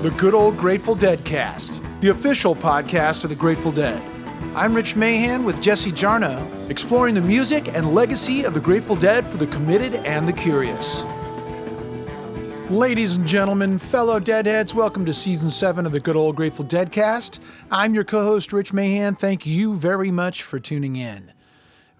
The Good Old Grateful Deadcast, the official podcast of the Grateful Dead. I'm Rich Mahan with Jesse Jarno, exploring the music and legacy of the Grateful Dead for the committed and the curious. Ladies and gentlemen, fellow Deadheads, welcome to Season 7 of the Good Old Grateful Deadcast. I'm your co-host, Rich Mahan. Thank you very much for tuning in.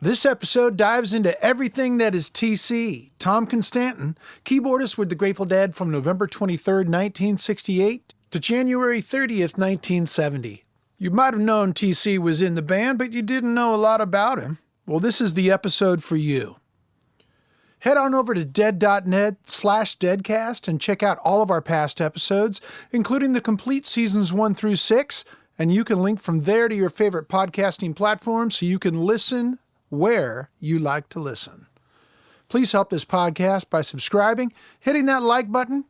This episode dives into everything that is TC, Tom Constanten, keyboardist with the Grateful Dead from November 23rd, 1968 to January 30th, 1970. You might have known TC was in the band, but you didn't know a lot about him. Well, this is the episode for you. Head on over to dead.net/deadcast and check out all of our past episodes, including the complete seasons 1 through 6, and you can link from there to your favorite podcasting platform so you can listen where you like to listen. Please help this podcast by subscribing, hitting that like button,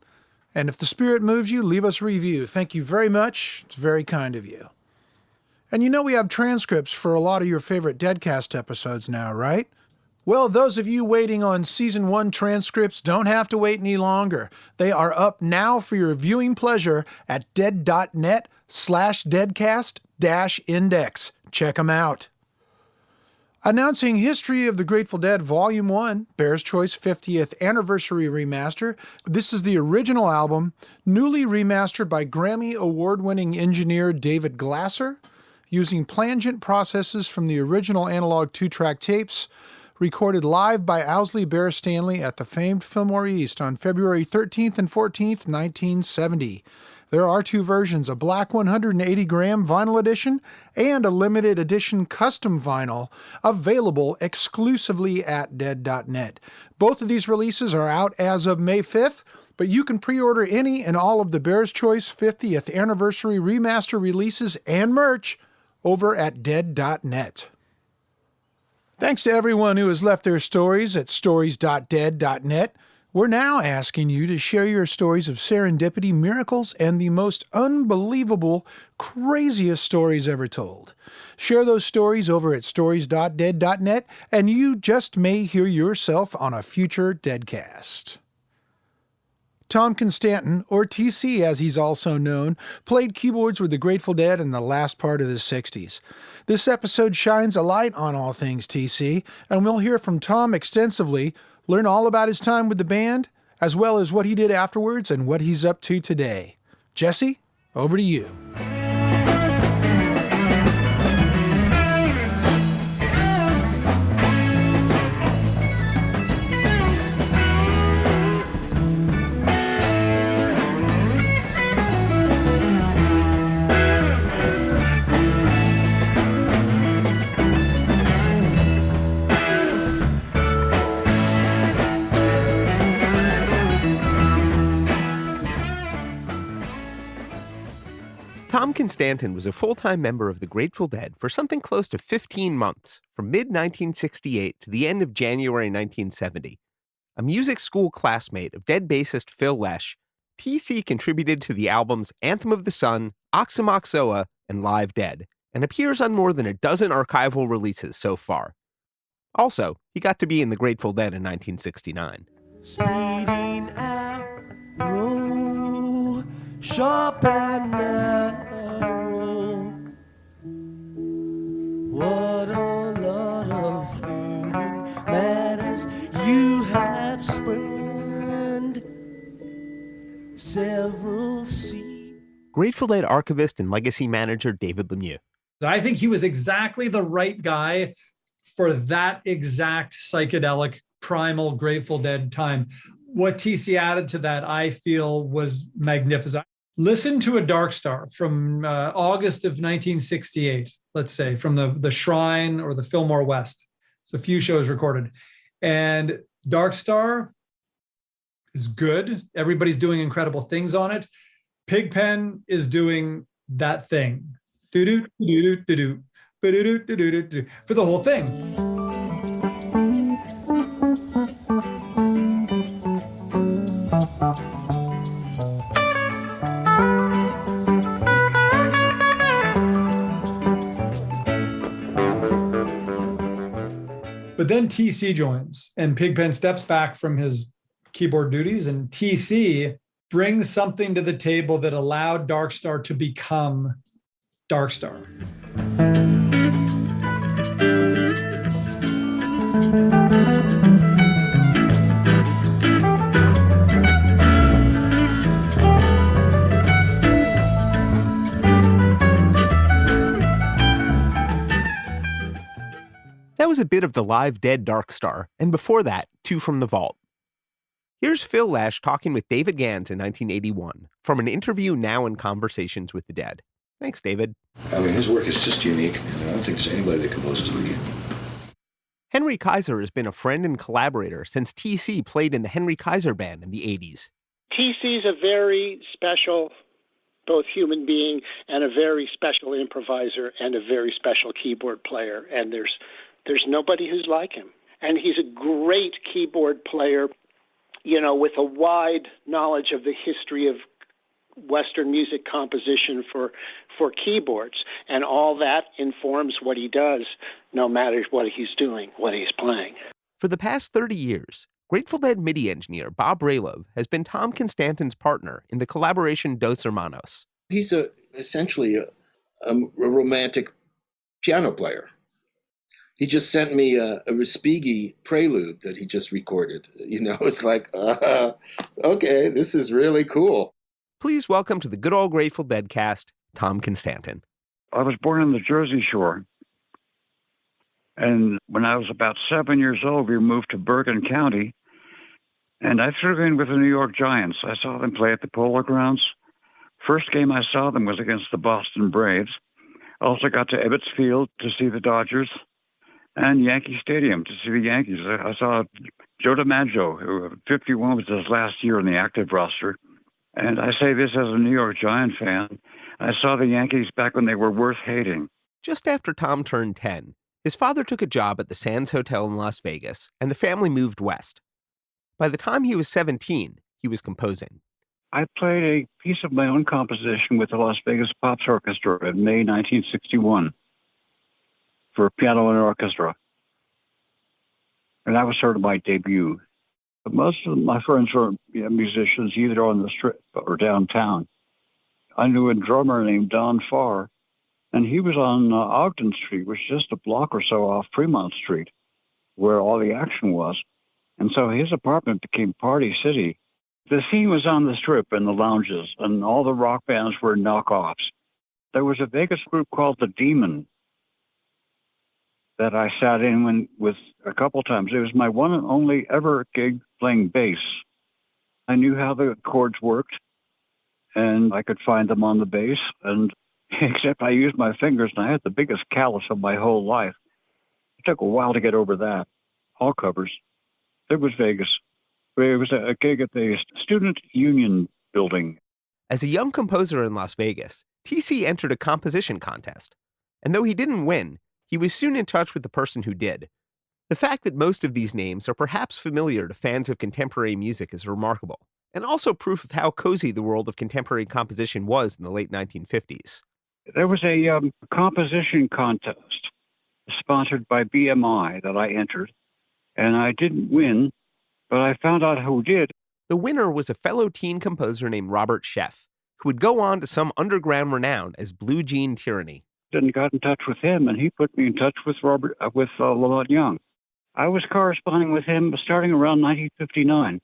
and if the spirit moves you, leave us a review. Thank you very much. It's very kind of you. And you know we have transcripts for a lot of your favorite Deadcast episodes now, right? Well, those of you waiting on Season 1 transcripts don't have to wait any longer. They are up now for your viewing pleasure at dead.net/deadcast-index. Check them out. Announcing History of the Grateful Dead Volume 1, Bear's Choice 50th Anniversary Remaster. This is the original album, newly remastered by Grammy Award-winning engineer David Glasser, using plangent processes from the original analog 2-track tapes, recorded live by Owsley Bear Stanley at the famed Fillmore East on February 13th and 14th, 1970. There are 2 versions, a black 180-gram vinyl edition and a limited edition custom vinyl available exclusively at dead.net. Both of these releases are out as of May 5th, but you can pre-order any and all of the Bear's Choice 50th Anniversary Remaster releases and merch over at dead.net. Thanks to everyone who has left their stories at stories.dead.net. We're now asking you to share your stories of serendipity, miracles, and the most unbelievable, craziest stories ever told. Share those stories over at stories.dead.net, and you just may hear yourself on a future Deadcast. Tom Constanten, or TC as he's also known, played keyboards with the Grateful Dead in the last part of the 60s. This episode shines a light on all things TC, and we'll hear from Tom extensively, learn all about his time with the band, as well as what he did afterwards and what he's up to today. Jesse, over to you. Tom Constanten was a full-time member of the Grateful Dead for something close to 15 months, from mid-1968 to the end of January 1970. A music school classmate of Dead bassist Phil Lesh, TC contributed to the albums Anthem of the Sun, Oxymoxoa, and Live Dead, and appears on more than a dozen archival releases so far. Also, he got to be in the Grateful Dead in 1969. Speeding arrow, sharp and narrow. What a lot of fleeting matters you have spurned several seas. Grateful Dead archivist and legacy manager David Lemieux. I think he was exactly the right guy for that exact psychedelic, primal Grateful Dead time. What TC added to that, I feel, was magnificent. Listen to a Dark Star from August of 1968, let's say, from the Shrine or the Fillmore West. It's a few shows recorded. And Dark Star is good. Everybody's doing incredible things on it. Pigpen is doing that thing. Do-do, do-do, do-do, do-do, do-do, do-do, for the whole thing. But then TC joins and Pigpen steps back from his keyboard duties, and TC bring something to the table that allowed Darkstar to become Darkstar. That was a bit of the live Dead Darkstar, and before that, two from the vault. Here's Phil Lesh talking with David Gans in 1981 from an interview now in Conversations with the Dead. Thanks, David. I mean, his work is just unique, and I don't think there's anybody that composes like him. Henry Kaiser has been a friend and collaborator since TC played in the Henry Kaiser Band in the 80s. TC's a very special both human being and a very special improviser and a very special keyboard player, and there's nobody who's like him. And he's a great keyboard player, you know, with a wide knowledge of the history of Western music composition for keyboards. And all that informs what he does, no matter what he's doing, what he's playing. For the past 30 years, Grateful Dead MIDI engineer Bob Bralove has been Tom Constanten's partner in the collaboration Dose Hermanos. He's essentially a romantic piano player. He just sent me a Respighi prelude that he just recorded. You know, it's like, okay, this is really cool. Please welcome to the Good Old Grateful Dead cast, Tom Constanten. I was born on the Jersey Shore. And when I was about 7 years old, we moved to Bergen County. And I threw in with the New York Giants. I saw them play at the Polo Grounds. First game I saw them was against the Boston Braves. Also got to Ebbets Field to see the Dodgers and Yankee Stadium to see the Yankees. I saw Joe DiMaggio, who 51 was his last year on the active roster. And I say this as a New York Giant fan. I saw the Yankees back when they were worth hating. Just after Tom turned 10, his father took a job at the Sands Hotel in Las Vegas, and the family moved west. By the time he was 17, he was composing. I played a piece of my own composition with the Las Vegas Pops Orchestra in May 1961 for piano and orchestra. And that was sort of my debut. But most of my friends were musicians, either on the strip or downtown. I knew a drummer named Don Farr, and he was on Ogden Street, which is just a block or so off Fremont Street, where all the action was. And so his apartment became Party City. The scene was on the strip and the lounges, and all the rock bands were knockoffs. There was a Vegas group called The Demon that I sat in with a couple times. It was my one and only ever gig playing bass. I knew how the chords worked, and I could find them on the bass, and except I used my fingers, and I had the biggest callus of my whole life. It took a while to get over that. All covers. It was Vegas. It was a gig at the Student Union building. As a young composer in Las Vegas, TC entered a composition contest. And though he didn't win, he was soon in touch with the person who did. The fact that most of these names are perhaps familiar to fans of contemporary music is remarkable, and also proof of how cozy the world of contemporary composition was in the late 1950s. There was a composition contest sponsored by BMI that I entered, and I didn't win, but I found out who did. The winner was a fellow teen composer named Robert Sheff, who would go on to some underground renown as Blue Jean Tyranny. And got in touch with him, and he put me in touch with Lamont Young. I was corresponding with him starting around 1959.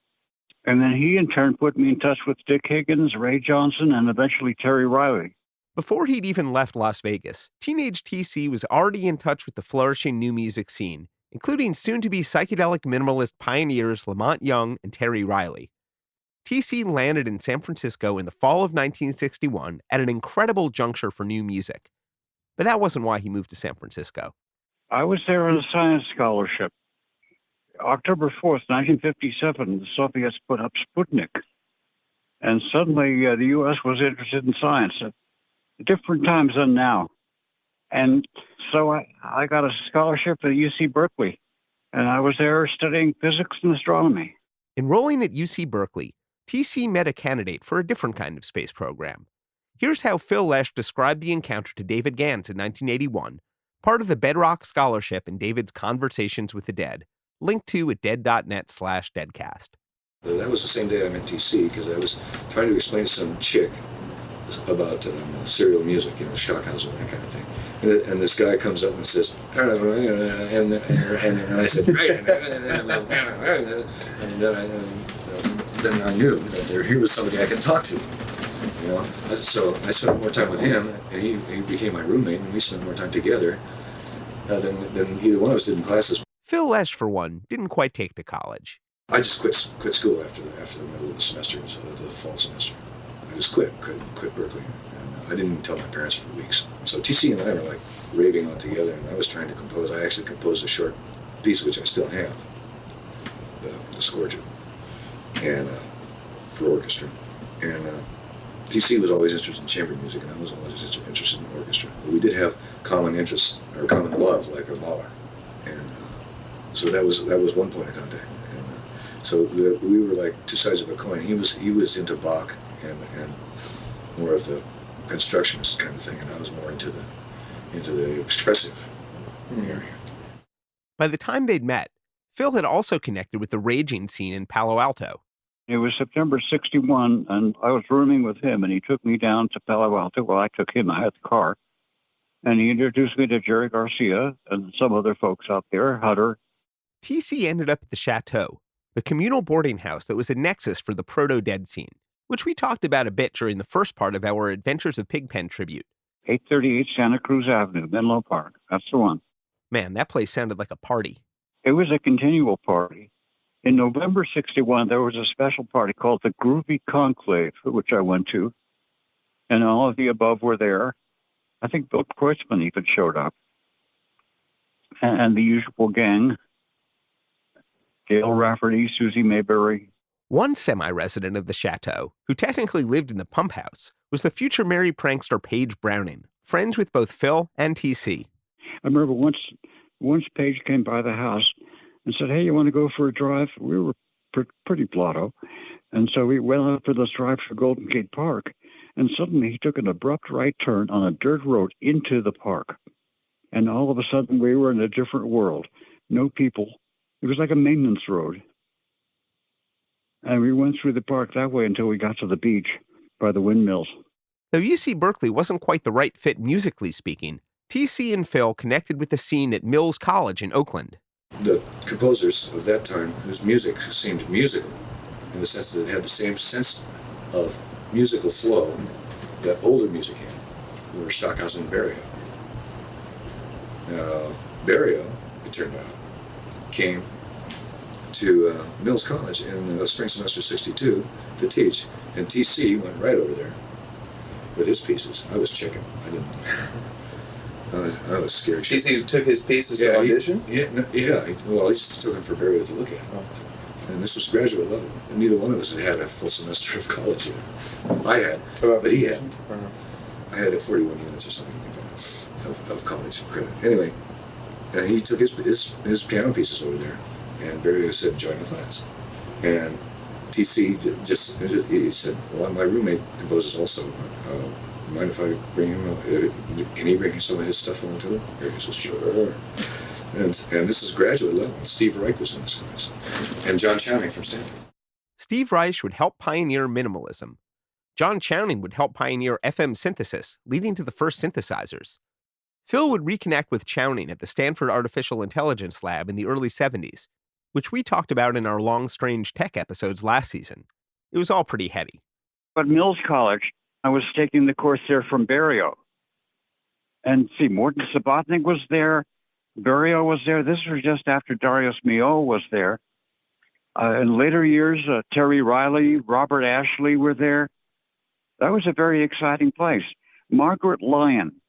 And then he, in turn, put me in touch with Dick Higgins, Ray Johnson, and eventually Terry Riley. Before he'd even left Las Vegas, teenage TC was already in touch with the flourishing new music scene, including soon-to-be psychedelic minimalist pioneers Lamont Young and Terry Riley. TC landed in San Francisco in the fall of 1961 at an incredible juncture for new music. But that wasn't why he moved to San Francisco. I was there on a science scholarship. October 4th, 1957, the Soviets put up Sputnik. And suddenly the U.S. was interested in science at different times than now. And so I got a scholarship at UC Berkeley. And I was there studying physics and astronomy. Enrolling at UC Berkeley, TC met a candidate for a different kind of space program. Here's how Phil Lesh described the encounter to David Gans in 1981, part of the Bedrock Scholarship in David's Conversations with the Dead, linked to at dead.net/deadcast. That was the same day I met TC, because I was trying to explain to some chick about serial music, Stockhausen, that kind of thing. And this guy comes up and says, and I said, right, and then I knew that he was somebody I could talk to. So I spent more time with him, and he became my roommate, and we spent more time together than either one of us did in classes. Phil Lesh, for one, didn't quite take to college. I just quit school after the middle of the semester, so the fall semester. I just quit Berkeley, and I didn't even tell my parents for weeks. So TC and I were like raving on together, and I was trying to compose. I actually composed a short piece, which I still have, the score to, and for orchestra. And TC was always interested in chamber music, and I was always interested in orchestra. But we did have common interests, or common love, like a Mahler. And so that was one point of contact. And so we were like two sides of a coin. He was into Bach and more of the constructionist kind of thing, and I was more into the expressive area. By the time they'd met, Phil had also connected with the raging scene in Palo Alto. It was September 61, and I was rooming with him, and he took me down to Palo Alto. Well, I took him. I had the car. And he introduced me to Jerry Garcia and some other folks out there, Hutter. TC ended up at the Chateau, the communal boarding house that was a nexus for the proto-Dead scene, which we talked about a bit during the first part of our Adventures of Pigpen tribute. 838 Santa Cruz Avenue, Menlo Park. That's the one. Man, that place sounded like a party. It was a continual party. In November 61, there was a special party called the Groovy Conclave, which I went to, and all of the above were there. I think Bill Kreutzmann even showed up, and the usual gang, Gail Rafferty, Susie Mayberry. One semi-resident of the Chateau, who technically lived in the pump house, was the future Merry prankster Paige Browning, friends with both Phil and TC. I remember once Paige came by the house and said, "Hey, you want to go for a drive?" We were pretty blotto. And so we went out for this drive to Golden Gate Park, and suddenly he took an abrupt right turn on a dirt road into the park. And all of a sudden we were in a different world. No people. It was like a maintenance road. And we went through the park that way until we got to the beach by the windmills. Though UC Berkeley wasn't quite the right fit musically speaking, TC and Phil connected with the scene at Mills College in Oakland. The composers of that time, whose music seemed musical, in the sense that it had the same sense of musical flow that older music had, were Stockhausen and Barrio. Barrio, it turned out, came to Mills College in the spring semester 62 to teach, and TC went right over there with his pieces. I was checking. I didn't know. I was scared. TC took his pieces to audition? Well, he just took them for Barrio to look at. Oh. And this was graduate level. And neither one of us had a full semester of college yet. I had, but he had. I had 41 units or something like that of college credit. Anyway, and he took his piano pieces over there, and Barrio said, "Join the class." And TC he said, "Well, my roommate composes also. Mind if I bring him? Can he bring some of his stuff onto it?" Barrio says, "Sure." And this is graduate level. Steve Reich was in this class, and John Chowning from Stanford. Steve Reich would help pioneer minimalism. John Chowning would help pioneer FM synthesis, leading to the first synthesizers. Phil would reconnect with Chowning at the Stanford Artificial Intelligence Lab in the early 70s, which we talked about in our Long Strange Tech episodes last season. It was all pretty heady. But Mills College, I was taking the course there from Barrio. And see, Morton Subotnick was there. Barrio was there. This was just after Darius Milhaud was there. In later years, Terry Riley, Robert Ashley were there. That was a very exciting place. Margaret Lyon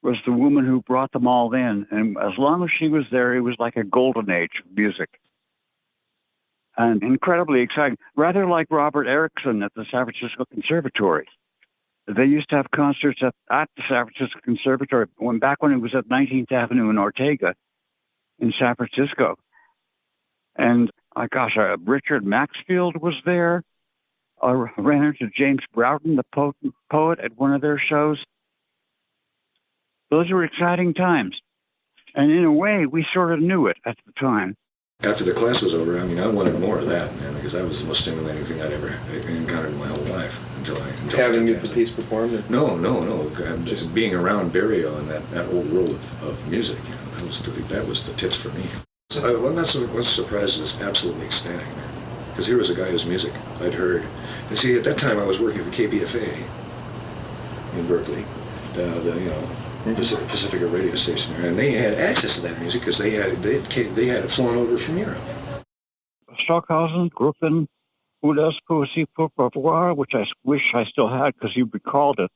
was the woman who brought them all in. And as long as she was there, it was like a golden age of music. And incredibly exciting. Rather like Robert Erickson at the San Francisco Conservatory. They used to have concerts at the San Francisco Conservatory back when it was at 19th Avenue in Ortega in San Francisco. And, Richard Maxfield was there. I ran into James Broughton, the poet, at one of their shows. Those were exciting times. And in a way, we sort of knew it at the time. After the class was over, I wanted more of that, man. because that was the most stimulating thing I'd ever encountered in my whole life until Having I the piece performed? No. Just being around Barrio and that whole world of music, that was the tits for me. So one surprise is absolutely ecstatic, man. Because here was a guy whose music I'd heard. And see, at that time I was working for KPFA in Berkeley, the Pacifica radio station there, and they had access to that music because they had it flown over from Europe. Stockhausen, Gruppen, Udas Poesie pour Revoir, which I wish I still had because you recalled it,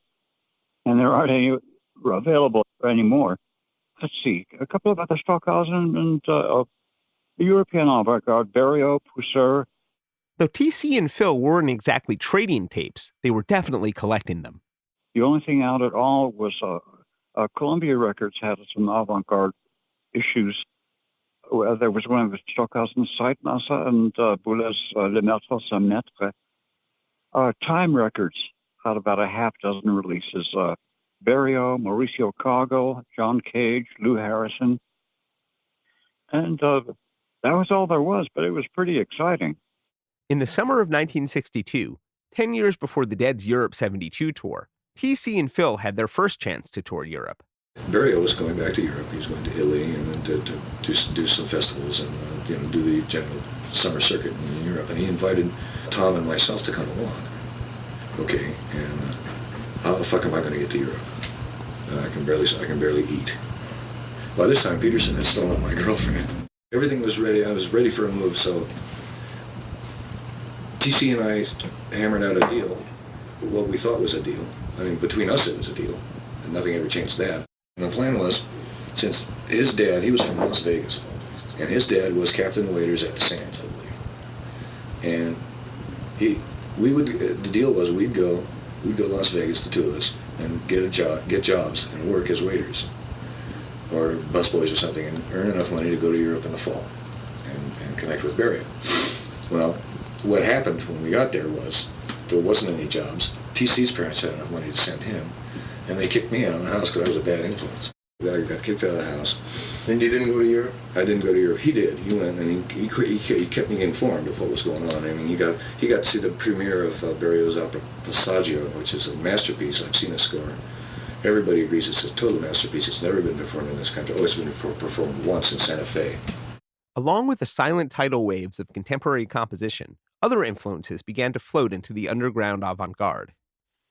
and there aren't any available anymore. Let's see, a couple of other Stockhausen and the European avant-garde, Barrio, Pousseur. Though TC and Phil weren't exactly trading tapes, they were definitely collecting them. The only thing out at all was Columbia Records had some avant-garde issues. There was one of Stockhausen's Zeitmasse and Boulet's Le Maître sans Maître. Time Records had about a half dozen releases. Barrio, Mauricio Cargill, John Cage, Lou Harrison. And that was all there was, but it was pretty exciting. In the summer of 1962, 10 years before the Dead's Europe 72 tour, TC and Phil had their first chance to tour Europe. Barrio was going back to Europe. He was going to Italy and then to do some festivals and do the general summer circuit in Europe. And he invited Tom and myself to come along. Okay, and how the fuck am I going to get to Europe? I can barely eat. By this time, Peterson had stolen my girlfriend. Everything was ready. I was ready for a move. So TC and I hammered out a deal. What we thought was a deal. I mean, between us it was a deal, and nothing ever changed that. And the plan was, since his dad, he was from Las Vegas, and his dad was captain of waiters at the Sands, I believe. And the deal was we'd go to Las Vegas, the two of us, and get jobs and work as waiters or busboys or something, and earn enough money to go to Europe in the fall and connect with Barrio. Well, what happened when we got there was there wasn't any jobs. TC's parents had enough money to send him, and they kicked me out of the house because I was a bad influence. I got kicked out of the house. And you didn't go to Europe? I didn't go to Europe. He did. He went, and he kept me informed of what was going on. I mean, he got to see the premiere of Barrio's opera Passaggio, which is a masterpiece. I've seen a score. Everybody agrees it's a total masterpiece. It's never been performed in this country. Oh, it's been performed once in Santa Fe. Along with the silent tidal waves of contemporary composition, other influences began to float into the underground avant-garde.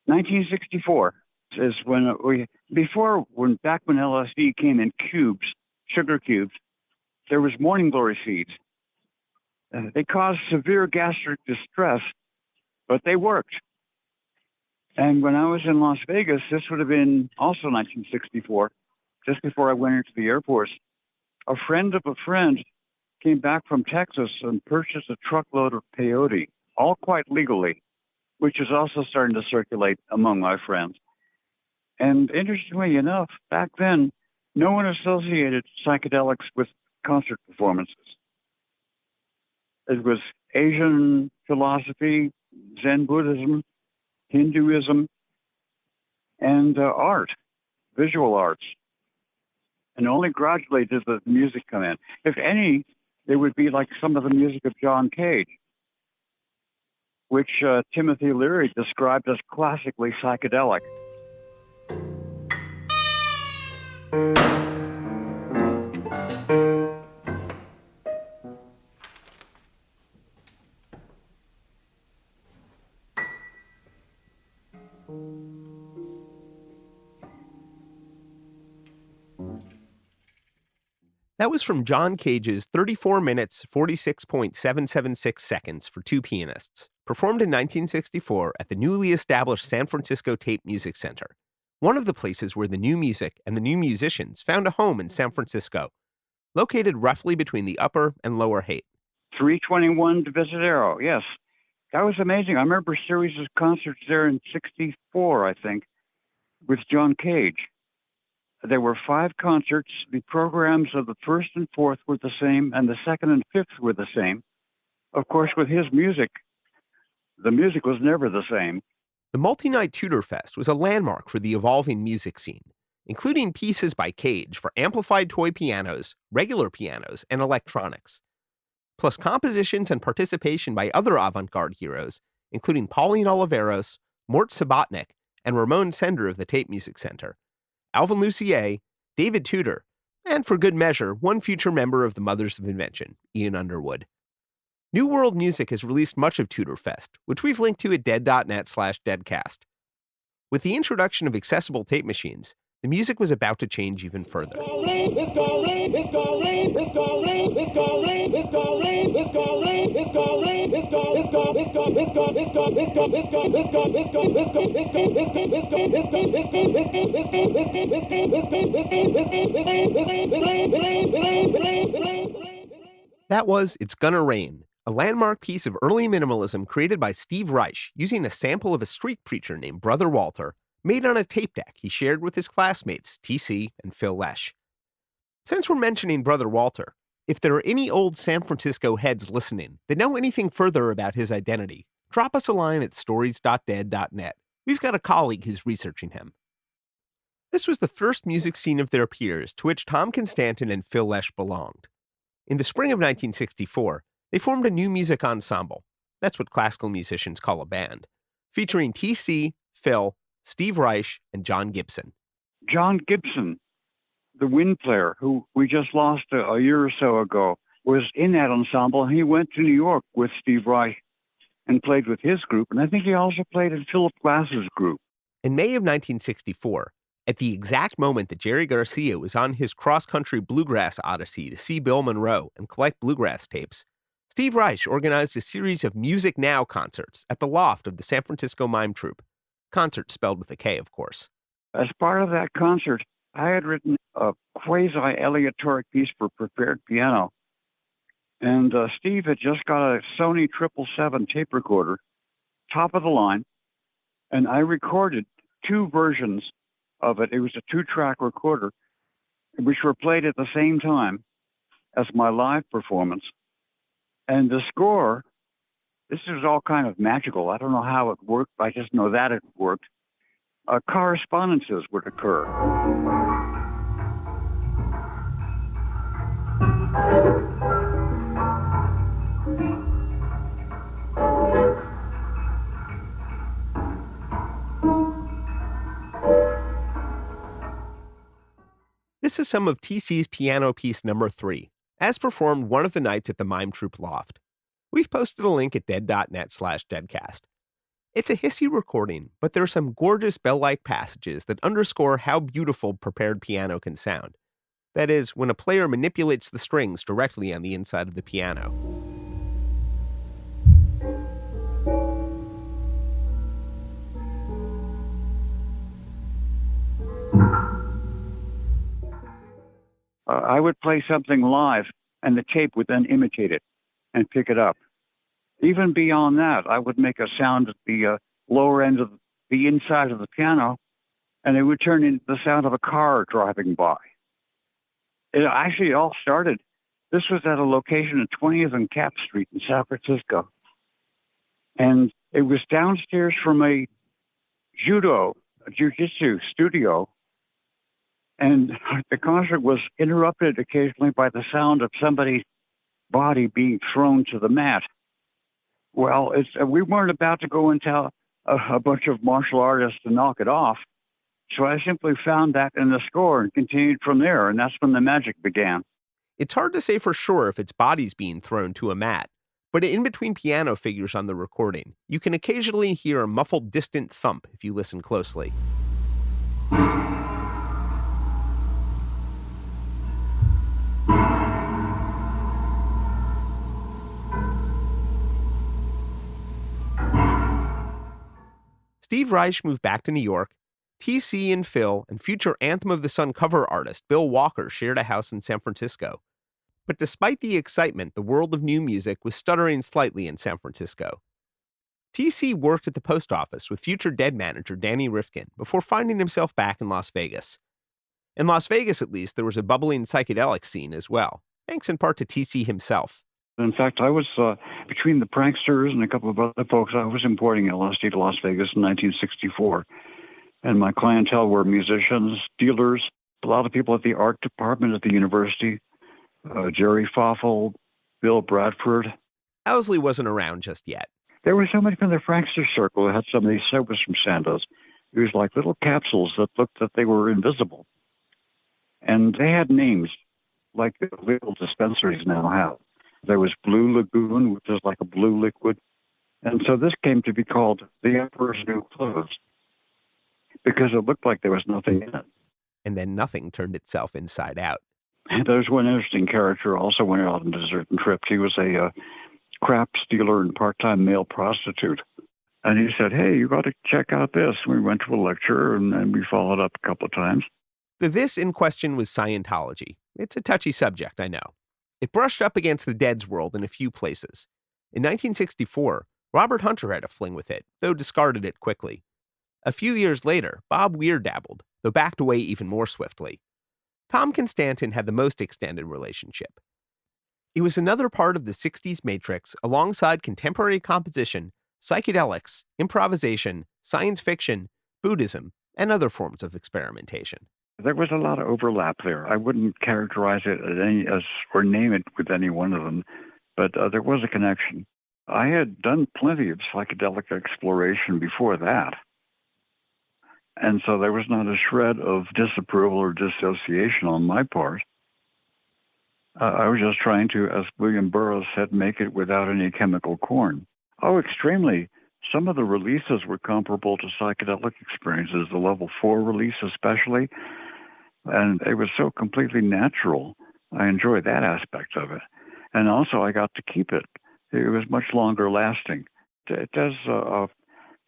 1964 is when back when LSD came in cubes, sugar cubes, there was morning glory seeds. They caused severe gastric distress, but they worked. And when I was in Las Vegas, this would have been also 1964, just before I went into the Air Force, a friend of a friend came back from Texas and purchased a truckload of peyote, all quite legally, which is also starting to circulate among my friends. And interestingly enough, back then, no one associated psychedelics with concert performances. It was Asian philosophy, Zen Buddhism, Hinduism, and art, visual arts. And only gradually did the music come in. If any, it would be like some of the music of John Cage, which Timothy Leary described as classically psychedelic. That was from John Cage's 34 minutes, 46.776 seconds for two pianists, performed in 1964 at the newly established San Francisco Tape Music Center, one of the places where the new music and the new musicians found a home in San Francisco, located roughly between the Upper and Lower Haight. 321 Divisadero, yes. That was amazing. I remember a series of concerts there in 64, I think, with John Cage. There were 5 concerts. The programs of the first and fourth were the same, and the second and fifth were the same. Of course, with his music, the music was never the same. The multi-night Tudor Fest was a landmark for the evolving music scene, including pieces by Cage for amplified toy pianos, regular pianos, and electronics. plus compositions and participation by other avant-garde heroes, including Pauline Oliveros, Mort Subotnick, and Ramon Sender of the Tape Music Center, Alvin Lucier, David Tudor, and for good measure, one future member of the Mothers of Invention, Ian Underwood. New World Music has released much of Tudor Fest, which we've linked to at dead.net/deadcast. With the introduction of accessible tape machines, the music was about to change even further. That was It's Gonna Rain, a landmark piece of early minimalism created by Steve Reich using a sample of a street preacher named Brother Walter, made on a tape deck he shared with his classmates TC and Phil Lesh. Since we're mentioning Brother Walter, if there are any old San Francisco heads listening that know anything further about his identity, drop us a line at stories.dead.net. We've got a colleague who's researching him. This was the first music scene of their peers to which Tom Constanten and Phil Lesh belonged. In the spring of 1964, they formed a new music ensemble. That's what classical musicians call a band, featuring TC, Phil, Steve Reich, and John Gibson. John Gibson, the wind player, who we just lost a year or so ago, was in that ensemble. He went to New York with Steve Reich and played with his group, and I think he also played in Philip Glass's group. In May of 1964, at the exact moment that Jerry Garcia was on his cross-country bluegrass odyssey to see Bill Monroe and collect bluegrass tapes, Steve Reich organized a series of Music Now concerts at the loft of the San Francisco Mime Troupe. Concert spelled with a K, of course. As part of that concert, I had written a quasi-aleatoric piece for prepared piano. And Steve had just got a Sony 777 tape recorder, top of the line, and I recorded two versions of it. It was a 2-track recorder, which were played at the same time as my live performance. And the score, this is all kind of magical. I don't know how it worked. I just know that it worked. Correspondences would occur. This is some of TC's piano piece number 3, as performed one of the nights at the Mime Troupe Loft. We've posted a link at dead.net/deadcast. It's a hissy recording, but there are some gorgeous bell-like passages that underscore how beautiful prepared piano can sound. That is, when a player manipulates the strings directly on the inside of the piano. I would play something live, and the tape would then imitate it and pick it up. Even beyond that, I would make a sound at the lower end of the inside of the piano, and it would turn into the sound of a car driving by. It actually all started, this was at a location at 20th and Cap Street in San Francisco. And it was downstairs from a jiu-jitsu studio. And the concert was interrupted occasionally by the sound of somebody's body being thrown to the mat. Well, we weren't about to go and tell a bunch of martial artists to knock it off. So I simply found that in the score and continued from there. And that's when the magic began. It's hard to say for sure if it's bodies being thrown to a mat, but in between piano figures on the recording, you can occasionally hear a muffled distant thump if you listen closely. Steve Reich moved back to New York. TC and Phil and future Anthem of the Sun cover artist Bill Walker shared a house in San Francisco. But despite the excitement, the world of new music was stuttering slightly in San Francisco. TC worked at the post office with future Dead manager Danny Rifkin before finding himself back in Las Vegas. In Las Vegas, at least, there was a bubbling psychedelic scene as well, thanks in part to TC himself. In fact, I was, between the pranksters and a couple of other folks, I was importing LSD to Las Vegas in 1964. And my clientele were musicians, dealers, a lot of people at the art department at the university, Jerry Foffel, Bill Bradford. Owsley wasn't around just yet. There was somebody from the Frankster Circle who had some of these sodas from Sandoz. It was like little capsules that looked that they were invisible. And they had names like the little dispensaries now have. There was Blue Lagoon, which is like a blue liquid. And so this came to be called the Emperor's New Clothes because it looked like there was nothing in it. And then nothing turned itself inside out. And there's one interesting character also went out on certain trips. He was a crap stealer and part-time male prostitute. And he said, hey, you got to check out this. We went to a lecture and we followed up a couple of times. The this in question was Scientology. It's a touchy subject, I know. It brushed up against the Dead's world in a few places. In 1964, Robert Hunter had a fling with it, though discarded it quickly. A few years later, Bob Weir dabbled, though backed away even more swiftly. Tom Constanten had the most extended relationship. It was another part of the 60s matrix alongside contemporary composition, psychedelics, improvisation, science fiction, Buddhism, and other forms of experimentation. There was a lot of overlap there. I wouldn't characterize it or name it with any one of them, but there was a connection. I had done plenty of psychedelic exploration before that. And so there was not a shred of disapproval or dissociation on my part. I was just trying to, as William Burroughs said, make it without any chemical corn. Oh, extremely. Some of the releases were comparable to psychedelic experiences, the level 4 release especially. And it was so completely natural. I enjoyed that aspect of it. And also I got to keep it. It was much longer lasting. It does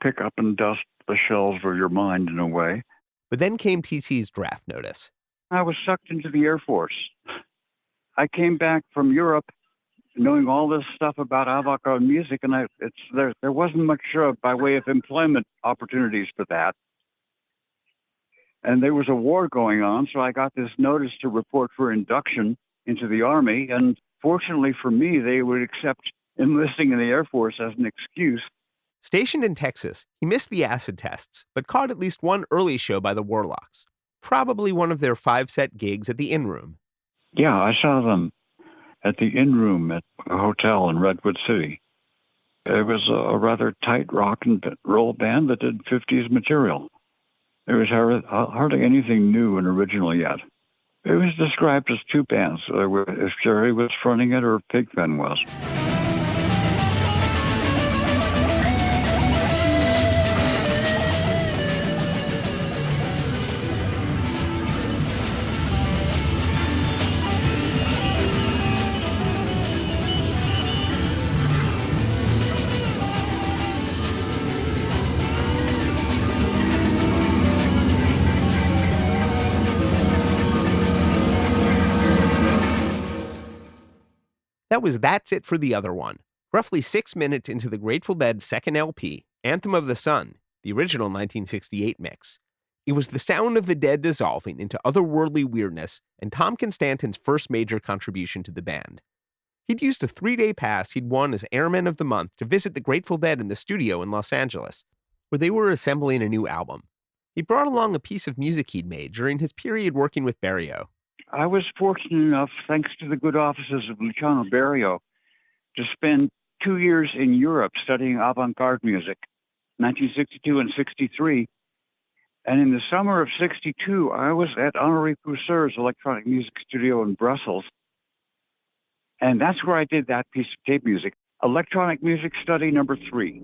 pick up and dust the shells of your mind in a way. But then came TC's draft notice. I was sucked into the Air Force. I came back from Europe knowing all this stuff about avant-garde music, and there wasn't much by way of employment opportunities for that. And there was a war going on, so I got this notice to report for induction into the Army, and fortunately for me, they would accept enlisting in the Air Force as an excuse. Stationed in Texas, he missed the acid tests, but caught at least one early show by the Warlocks, probably one of their 5-set gigs at the Inn Room. Yeah, I saw them at the Inn Room at a hotel in Redwood City. It was a rather tight rock and roll band that did 50s material. There was hardly anything new and original yet. It was described as two bands, if Jerry was fronting it or Pigpen was. That's it for the other one. Roughly 6 minutes into the Grateful Dead's second LP, Anthem of the Sun, the original 1968 mix. It was the sound of the Dead dissolving into otherworldly weirdness and Tom Constanten's first major contribution to the band. He'd used a 3-day pass he'd won as Airman of the Month to visit the Grateful Dead in the studio in Los Angeles, where they were assembling a new album. He brought along a piece of music he'd made during his period working with Barrio. I was fortunate enough, thanks to the good offices of Luciano Barrio, to spend 2 years in Europe studying avant-garde music, 1962 and 63. And in the summer of 62, I was at Henri Pousseur's electronic music studio in Brussels. And that's where I did that piece of tape music, Electronic Music Study number 3.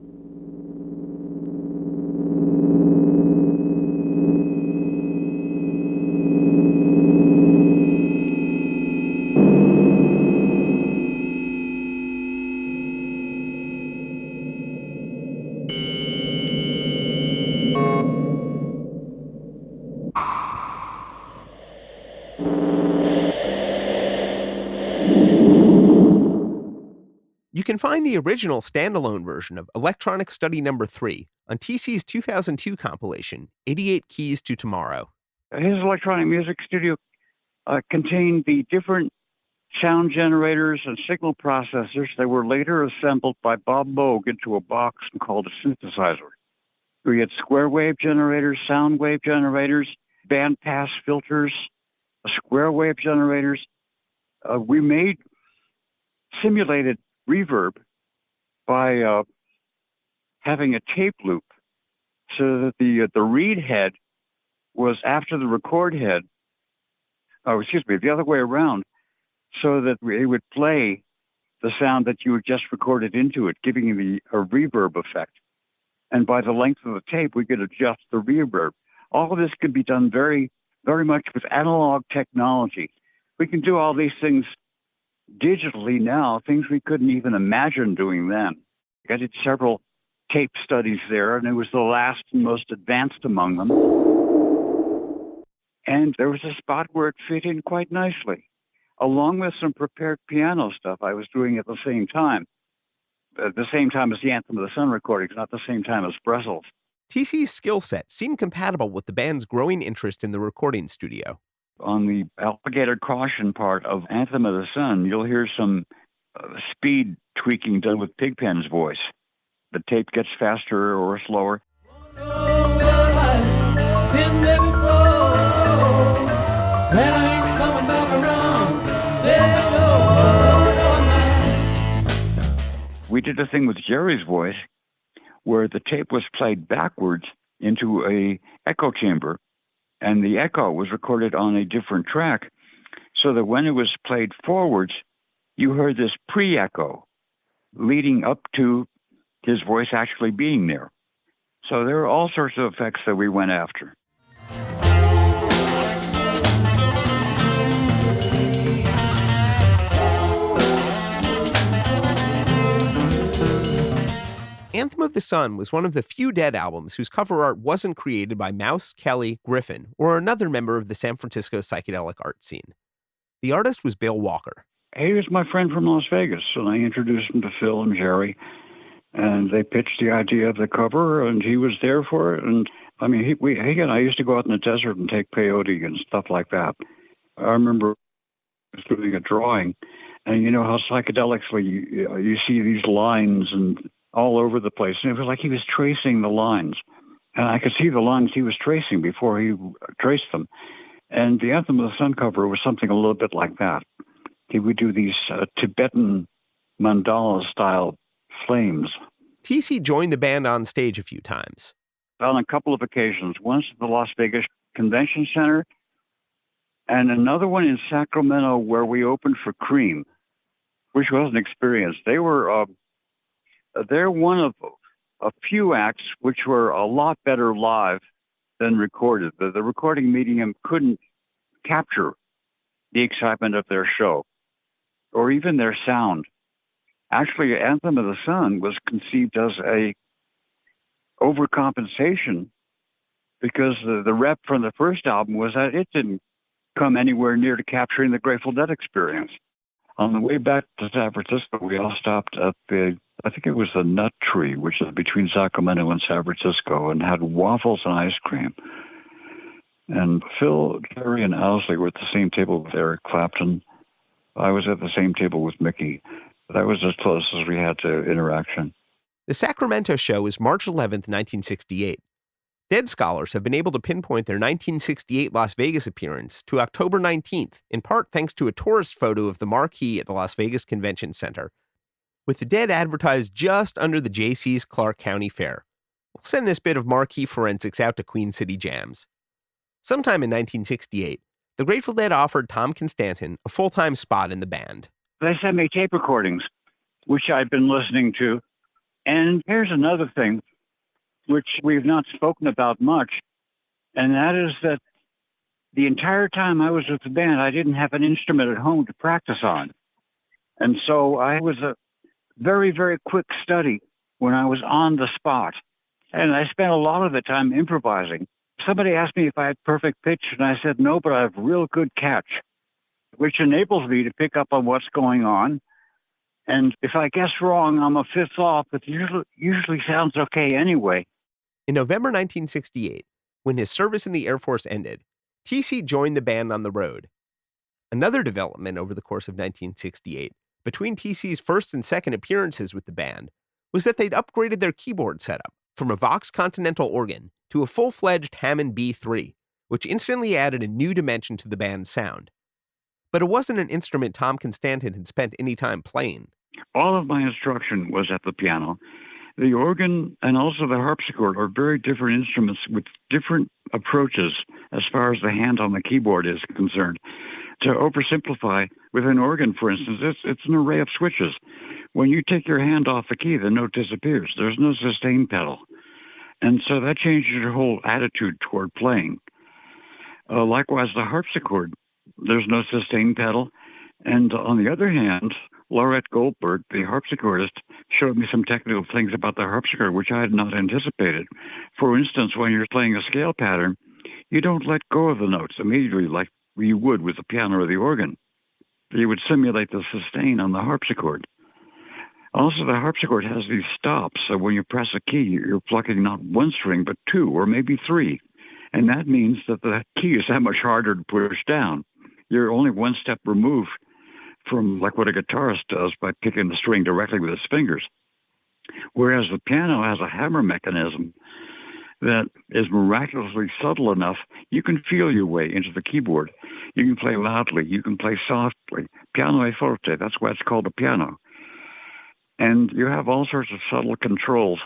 You can find the original standalone version of Electronic Study number 3 on TC's 2002 compilation, 88 Keys to Tomorrow. His electronic music studio contained the different sound generators and signal processors that were later assembled by Bob Moog into a box called a synthesizer. We had square wave generators, sound wave generators, band pass filters, square wave generators. We made simulated reverb by having a tape loop so that the reed head was after the record head, the other way around, so that it would play the sound that you had just recorded into it, giving you a reverb effect. And by the length of the tape, we could adjust the reverb. All of this could be done very, very much with analog technology. We can do all these things digitally now, things we couldn't even imagine doing then. I did several tape studies there, and it was the last and most advanced among them. And there was a spot where it fit in quite nicely, along with some prepared piano stuff I was doing at the same time. At the same time as the Anthem of the Sun recordings, not the same time as Brussels. TC's skill set seemed compatible with the band's growing interest in the recording studio. On the alligator caution part of Anthem of the Sun, you'll hear some speed tweaking done with Pigpen's voice. The tape gets faster or slower. We did a thing with Jerry's voice where the tape was played backwards into a echo chamber, and the echo was recorded on a different track, so that when it was played forwards, you heard this pre-echo leading up to his voice actually being there. So there are all sorts of effects that we went after. Anthem of the Sun was one of the few Dead albums whose cover art wasn't created by Mouse, Kelly, Griffin, or another member of the San Francisco psychedelic art scene. The artist was Bill Walker. He was my friend from Las Vegas, and I introduced him to Phil and Jerry, and they pitched the idea of the cover, and he was there for it. And I mean, he and I used to go out in the desert and take peyote and stuff like that. I remember doing a drawing, and you know how psychedelically you see these lines and all over the place. And it was like he was tracing the lines. And I could see the lines he was tracing before he traced them. And the Anthem of the Sun cover was something a little bit like that. He would do these Tibetan mandala-style flames. TC joined the band on stage a few times. On a couple of occasions. Once at the Las Vegas Convention Center, and another one in Sacramento where we opened for Cream, which was an experience. They're one of a few acts which were a lot better live than recorded. The recording medium couldn't capture the excitement of their show or even their sound. Actually, Anthem of the Sun was conceived as a overcompensation because the rep from the first album was that it didn't come anywhere near to capturing the Grateful Dead experience. On the way back to San Francisco, we all stopped at I think it was the Nut Tree, which is between Sacramento and San Francisco, and had waffles and ice cream. And Phil, Jerry, and Owsley were at the same table with Eric Clapton. I was at the same table with Mickey. That was as close as we had to interaction. The Sacramento show was March 11th, 1968. Dead scholars have been able to pinpoint their 1968 Las Vegas appearance to October 19th, in part thanks to a tourist photo of the marquee at the Las Vegas Convention Center, with the Dead advertised just under the Jaycees Clark County Fair. We'll send this bit of marquee forensics out to Queen City Jams. Sometime in 1968, the Grateful Dead offered Tom Constanten a full-time spot in the band. They sent me tape recordings, which I'd been listening to. And here's another thing, which we've not spoken about much, and that is that the entire time I was with the band, I didn't have an instrument at home to practice on. And so I was a very, very quick study when I was on the spot. And I spent a lot of the time improvising. Somebody asked me if I had perfect pitch, and I said no, but I have real good catch, which enables me to pick up on what's going on. And if I guess wrong, I'm a fifth off, but usually sounds okay anyway. In November 1968, when his service in the Air Force ended, TC joined the band on the road. Another development over the course of 1968, between TC's first and second appearances with the band, was that they'd upgraded their keyboard setup from a Vox Continental organ to a full-fledged Hammond B3, which instantly added a new dimension to the band's sound. But it wasn't an instrument Tom Constanten had spent any time playing. All of my instruction was at the piano. The organ and also the harpsichord are very different instruments with different approaches as far as the hand on the keyboard is concerned. To oversimplify, with an organ, for instance, it's an array of switches. When you take your hand off the key, the note disappears. There's no sustain pedal. And so that changes your whole attitude toward playing. Likewise, the harpsichord, there's no sustain pedal. And on the other hand, Laurette Goldberg, the harpsichordist, showed me some technical things about the harpsichord which I had not anticipated. For instance, when you're playing a scale pattern, you don't let go of the notes immediately like you would with the piano or the organ. You would simulate the sustain on the harpsichord. Also, the harpsichord has these stops, so when you press a key, you're plucking not one string, but two or maybe three. And that means that the key is that much harder to push down. You're only one step removed from like what a guitarist does by picking the string directly with his fingers. Whereas the piano has a hammer mechanism that is miraculously subtle enough, you can feel your way into the keyboard. You can play loudly, you can play softly. Piano e forte, that's why it's called a piano. And you have all sorts of subtle controls,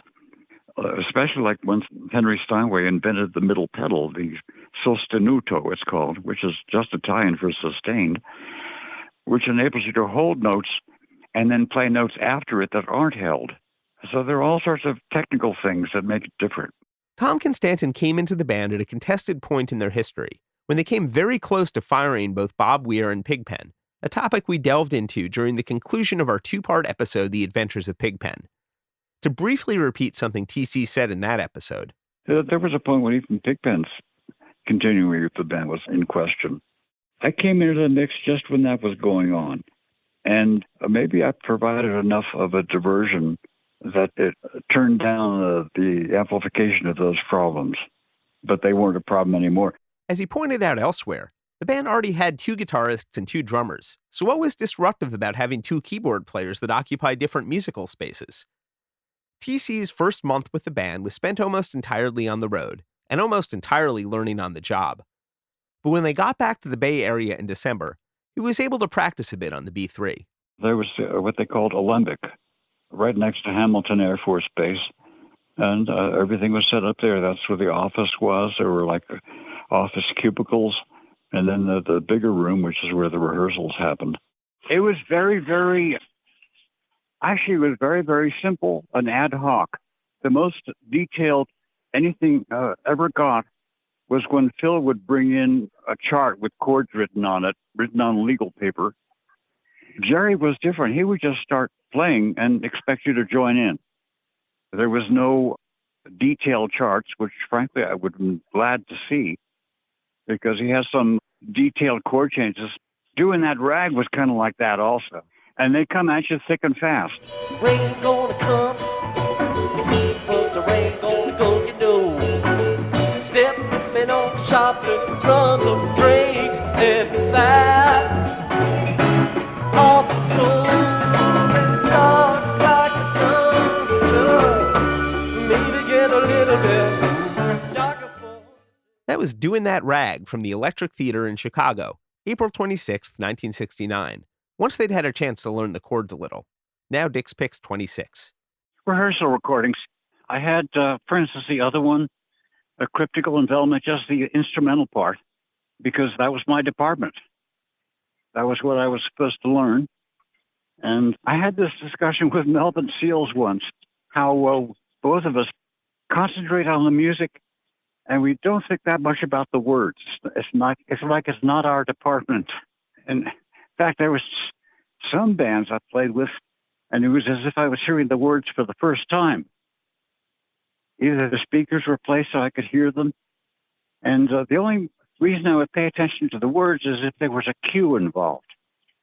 especially like when Henry Steinway invented the middle pedal, the sostenuto it's called, which is just Italian for sustained, which enables you to hold notes and then play notes after it that aren't held. So there are all sorts of technical things that make it different. Tom Constanten came into the band at a contested point in their history, when they came very close to firing both Bob Weir and Pigpen, a topic we delved into during the conclusion of our two-part episode, The Adventures of Pigpen. To briefly repeat something TC said in that episode. There was a point when even Pigpen's continuing with the band was in question. I came into the mix just when that was going on, and maybe I provided enough of a diversion that it turned down the amplification of those problems, but they weren't a problem anymore. As he pointed out elsewhere, the band already had two guitarists and two drummers, so what was disruptive about having two keyboard players that occupy different musical spaces? TC's first month with the band was spent almost entirely on the road, and almost entirely learning on the job. But when they got back to the Bay Area in December, he was able to practice a bit on the B3. There was what they called Alembic, right next to Hamilton Air Force Base, and everything was set up there. That's where the office was. There were like office cubicles, and then the bigger room, which is where the rehearsals happened. It was very, very simple and ad hoc. The most detailed anything ever got was when Phil would bring in a chart with chords written on legal paper. Jerry was different. He would just start playing and expect you to join in. There was no detailed charts, which frankly I would be glad to see, because he has some detailed chord changes. Doing that rag was kind of like that also. And they come at you thick and fast. Rain gonna come, but the rain gonna go, you know. Stepping on shopping from the brink and back. Off the cold and dark like a dungeon. Maybe get a little bit darker for. That was Doing That Rag from the Electric Theater in Chicago, April 26, 1969. Once they'd had a chance to learn the chords a little. Now Dix picks 26. Rehearsal recordings. I had, for instance, the other one, a cryptical envelopment, just the instrumental part, because that was my department. That was what I was supposed to learn. And I had this discussion with Melvin Seals once, how both of us concentrate on the music and we don't think that much about the words. It's like it's not our department. And in fact, there was some bands I played with, and it was as if I was hearing the words for the first time. Either the speakers were placed so I could hear them, and the only reason I would pay attention to the words is if there was a cue involved.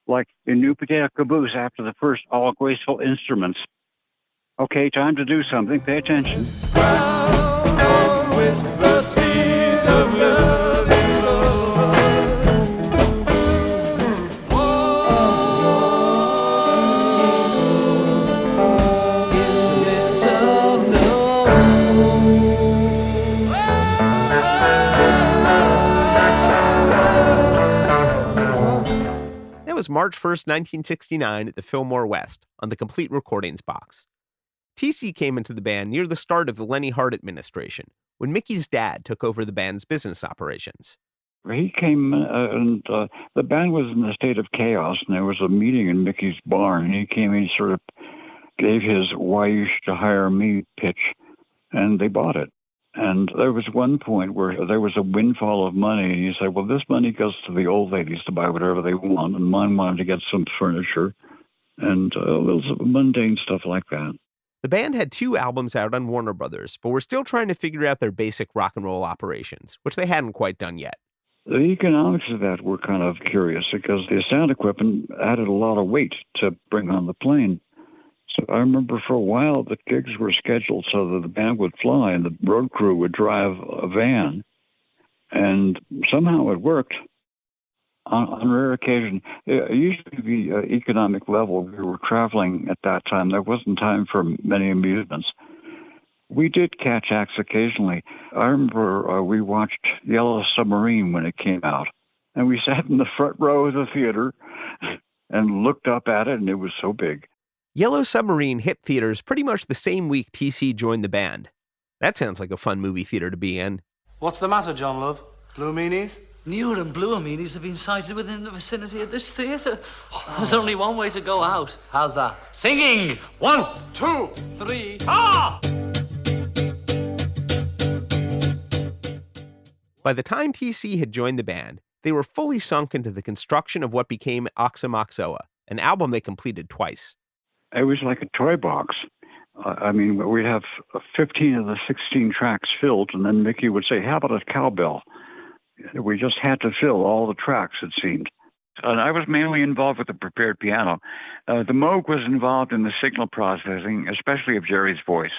Like in New Potato Caboose, after the first All Graceful Instruments. Okay, time to do something. Pay attention. Brown with the seed of love is over. Instruments of love. was March 1st, 1969 at the Fillmore West on the Complete Recordings box. TC came into the band near the start of the Lenny Hart administration, when Mickey's dad took over the band's business operations. He came and the band was in a state of chaos, and there was a meeting in Mickey's barn, and he came and sort of gave his "why you should hire me" pitch, and they bought it. And there was one point where there was a windfall of money, and he said, well, this money goes to the old ladies to buy whatever they want, and mine wanted to get some furniture and little mundane stuff like that. The band had 2 albums out on Warner Brothers, but were still trying to figure out their basic rock and roll operations, which they hadn't quite done yet. The economics of that were kind of curious because the sound equipment added a lot of weight to bring on the plane. So I remember for a while the gigs were scheduled so that the band would fly and the road crew would drive a van. And somehow it worked. On rare occasion, usually the economic level, we were traveling at that time. There wasn't time for many amusements. We did catch acts occasionally. I remember we watched Yellow Submarine when it came out. And we sat in the front row of the theater and looked up at it, and it was so big. Yellow Submarine hit theaters pretty much the same week TC joined the band. That sounds like a fun movie theater to be in. What's the matter, John Love? Blue meanies? Newer and bluer meanies have been sighted within the vicinity of this theatre. There's only one way to go out. How's that? Singing! 1, 2, 3, ah! By the time TC had joined the band, they were fully sunk into the construction of what became Oxomoxoa, an album they completed twice. It was like a toy box. I mean, we'd have 15 of the 16 tracks filled, and then Mickey would say, how about a cowbell? We just had to fill all the tracks, it seemed. And I was mainly involved with the prepared piano. The Moog was involved in the signal processing, especially of Jerry's voice.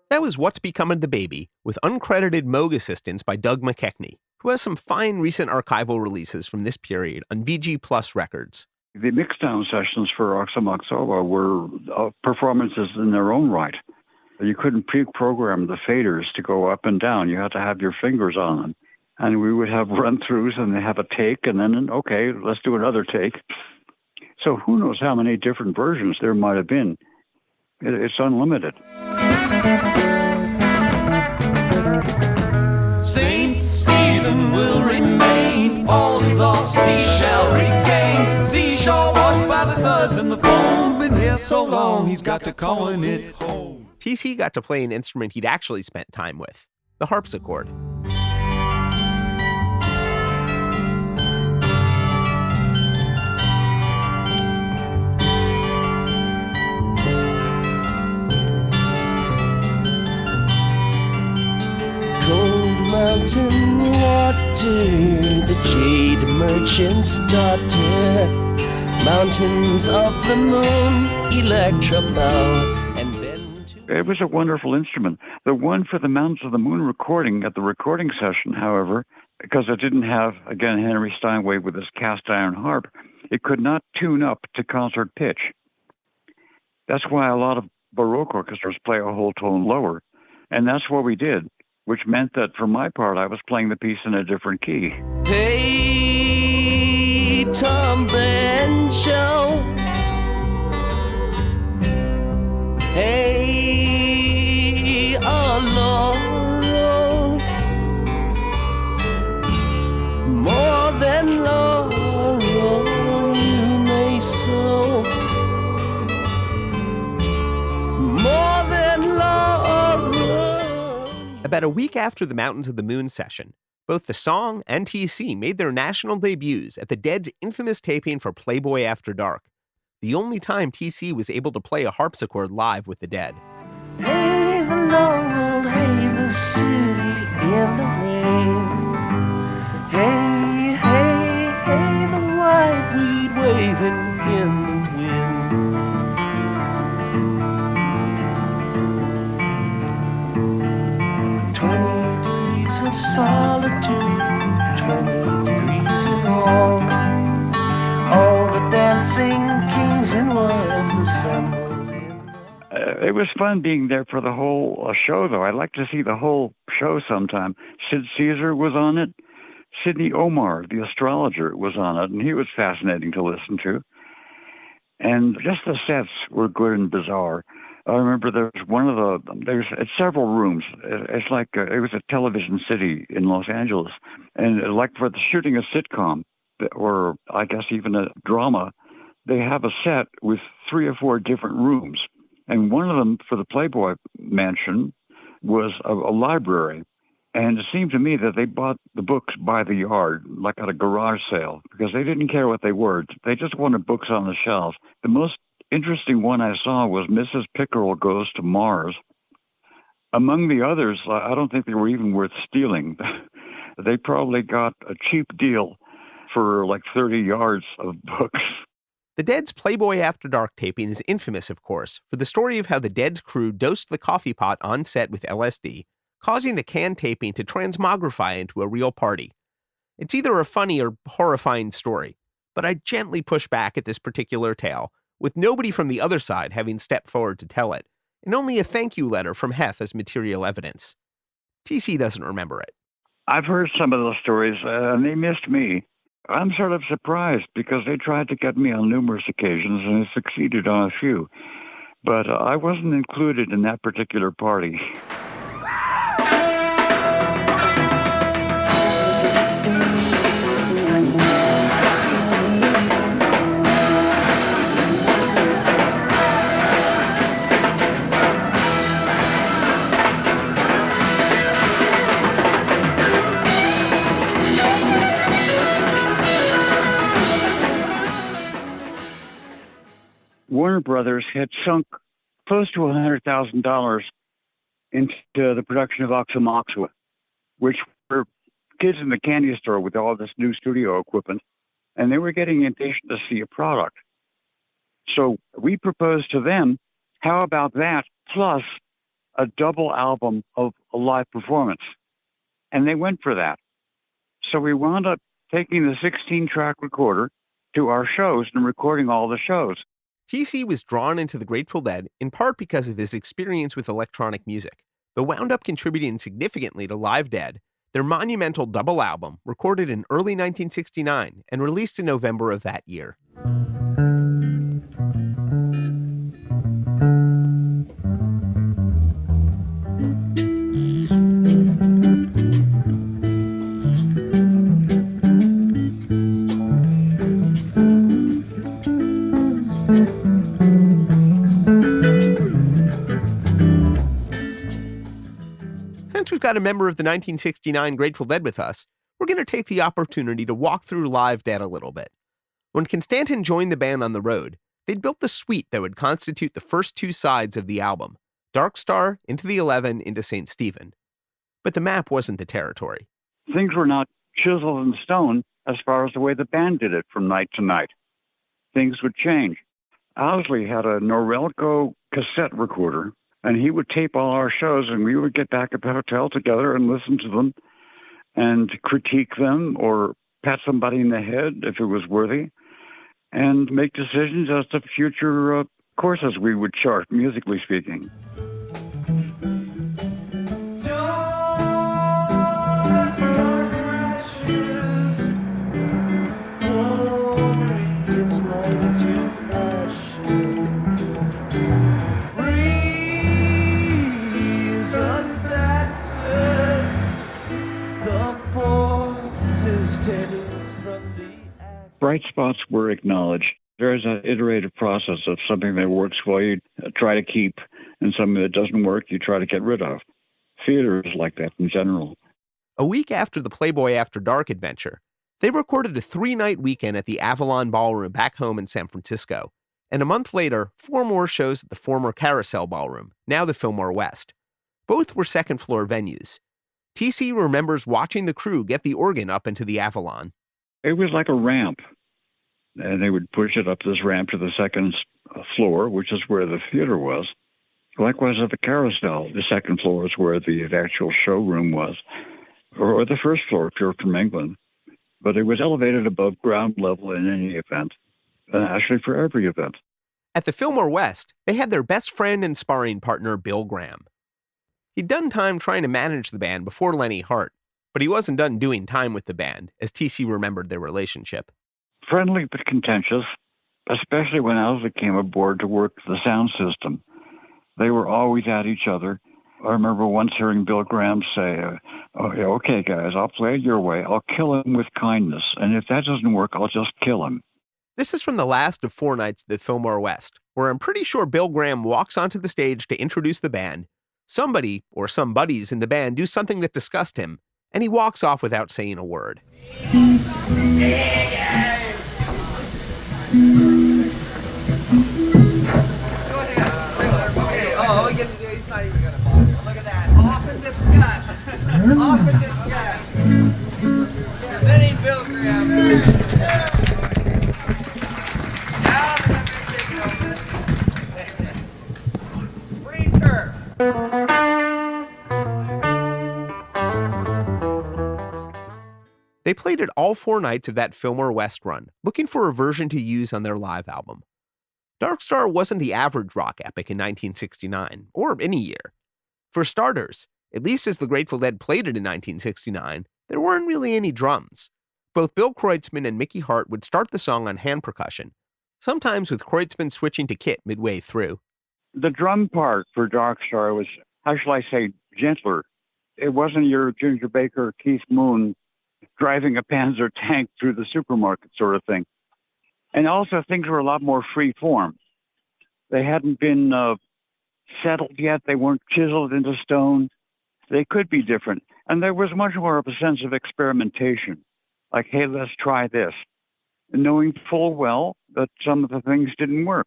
That was What's Become of the Baby, with uncredited Moog assistance by Doug McKechnie, who has some fine recent archival releases from this period on VG Plus Records. The mixdown sessions for Oxomoxoa were performances in their own right. You couldn't pre-program the faders to go up and down. You had to have your fingers on them. And we would have run-throughs and they have a take, and then, okay, let's do another take. So who knows how many different versions there might have been. It's unlimited. Saint Stephen will remain, all lost he shall regain. Seashore washed by the suds and the foam, been here so long he's got to calling it home. TC got to play an instrument he'd actually spent time with, the harpsichord. Mountain water, the jade merchant's daughter, mountains of the moon, Electra bow, and then to... It was a wonderful instrument. The one for the Mountains of the Moon recording at the recording session, however, because it didn't have, again, Henry Steinway with his cast iron harp, it could not tune up to concert pitch. That's why a lot of Baroque orchestras play a whole tone lower, and that's what we did. Which meant that, for my part, I was playing the piece in a different key. Hey, Tom Banjo. Hey, Laurel. More than laurel you may sow. More than laurel. About a week after the Mountains of the Moon session, both the song and TC made their national debuts at the Dead's infamous taping for Playboy After Dark, the only time TC was able to play a harpsichord live with the Dead. Hey, the laurel, hey, the city in the rain. Hey, hey, hey, the white weed waving in the wind. 20 days of solitude, 20 degrees long. All the dancing kings magazine was assembled. It was fun being there for the whole show, though. I'd like to see the whole show sometime. Sid Caesar was on it. Sidney Omar, the astrologer, was on it, and he was fascinating to listen to. And just the sets were good and bizarre. I remember there's several rooms. It's like, it was a television city in Los Angeles. And like for the shooting a sitcom, or I guess even a drama, they have a set with 3 or 4 different rooms. And one of them for the Playboy Mansion was a library. And it seemed to me that they bought the books by the yard, like at a garage sale, because they didn't care what they were. They just wanted books on the shelf. The most interesting one I saw was Mrs. Pickerel Goes to Mars. Among the others, I don't think they were even worth stealing. They probably got a cheap deal for like 30 yards of books. The Dead's Playboy After Dark taping is infamous, of course, for the story of how the Dead's crew dosed the coffee pot on set with LSD, causing the canned taping to transmogrify into a real party. It's either a funny or horrifying story, but I gently push back at this particular tale, with nobody from the other side having stepped forward to tell it, and only a thank you letter from Hef as material evidence. TC doesn't remember it. I've heard some of those stories, and they missed me. I'm sort of surprised because they tried to get me on numerous occasions and they succeeded on a few. But I wasn't included in that particular party. Warner Brothers had sunk close to $100,000 into the production of Oxymoxua, which were kids in the candy store with all this new studio equipment, and they were getting impatient to see a product. So we proposed to them, how about that plus a double album of a live performance? And they went for that. So we wound up taking the 16-track recorder to our shows and recording all the shows. TC was drawn into the Grateful Dead in part because of his experience with electronic music, but wound up contributing significantly to Live Dead, their monumental double album recorded in early 1969 and released in November of that year. Since we've got a member of the 1969 Grateful Dead with us, we're going to take the opportunity to walk through Live Dead a little bit. When Constanten joined the band on the road, they'd built the suite that would constitute the first 2 sides of the album, Dark Star, Into the 11, into St. Stephen. But the map wasn't the territory. Things were not chiseled in stone as far as the way the band did it from night to night. Things would change. Owsley had a Norelco cassette recorder, and he would tape all our shows, and we would get back at the hotel together and listen to them and critique them or pat somebody in the head if it was worthy and make decisions as to future courses we would chart, musically speaking. Bright spots were acknowledged. There's an iterative process of something that works well, you try to keep, and something that doesn't work, you try to get rid of. Theater is like that in general. A week after the Playboy After Dark adventure, they recorded a 3-night weekend at the Avalon Ballroom back home in San Francisco. And a month later, 4 more shows at the former Carousel Ballroom, now the Fillmore West. Both were second-floor venues. TC remembers watching the crew get the organ up into the Avalon. It was like a ramp, and they would push it up this ramp to the second floor, which is where the theater was. Likewise at the Carousel, the second floor is where the actual showroom was, or the first floor if you're from England. But it was elevated above ground level in any event, and actually for every event. At the Fillmore West, they had their best friend and sparring partner, Bill Graham. He'd done time trying to manage the band before Lenny Hart, but he wasn't done doing time with the band, as TC remembered their relationship. Friendly but contentious, especially when Owsley came aboard to work the sound system. They were always at each other. I remember once hearing Bill Graham say, okay, guys, I'll play it your way. I'll kill him with kindness. And if that doesn't work, I'll just kill him. This is from the last of 4 nights at the Fillmore West, where I'm pretty sure Bill Graham walks onto the stage to introduce the band. Somebody, or some buddies in the band, do something that disgusts him, and he walks off without saying a word. He's not even gonna bother. Look at that. Off in disgust. Off in disgust. Presenting Bill Graham. Free turf. They played it all 4 nights of that Fillmore West run, looking for a version to use on their live album. Dark Star wasn't the average rock epic in 1969, or any year. For starters, at least as the Grateful Dead played it in 1969, there weren't really any drums. Both Bill Kreutzmann and Mickey Hart would start the song on hand percussion, sometimes with Kreutzmann switching to kit midway through. The drum part for Dark Star was, how shall I say, gentler. It wasn't your Ginger Baker, Keith Moon driving a Panzer tank through the supermarket sort of thing. And also, things were a lot more free form. They hadn't been settled yet. They weren't chiseled into stone. They could be different. And there was much more of a sense of experimentation. Like, hey, let's try this. And knowing full well that some of the things didn't work.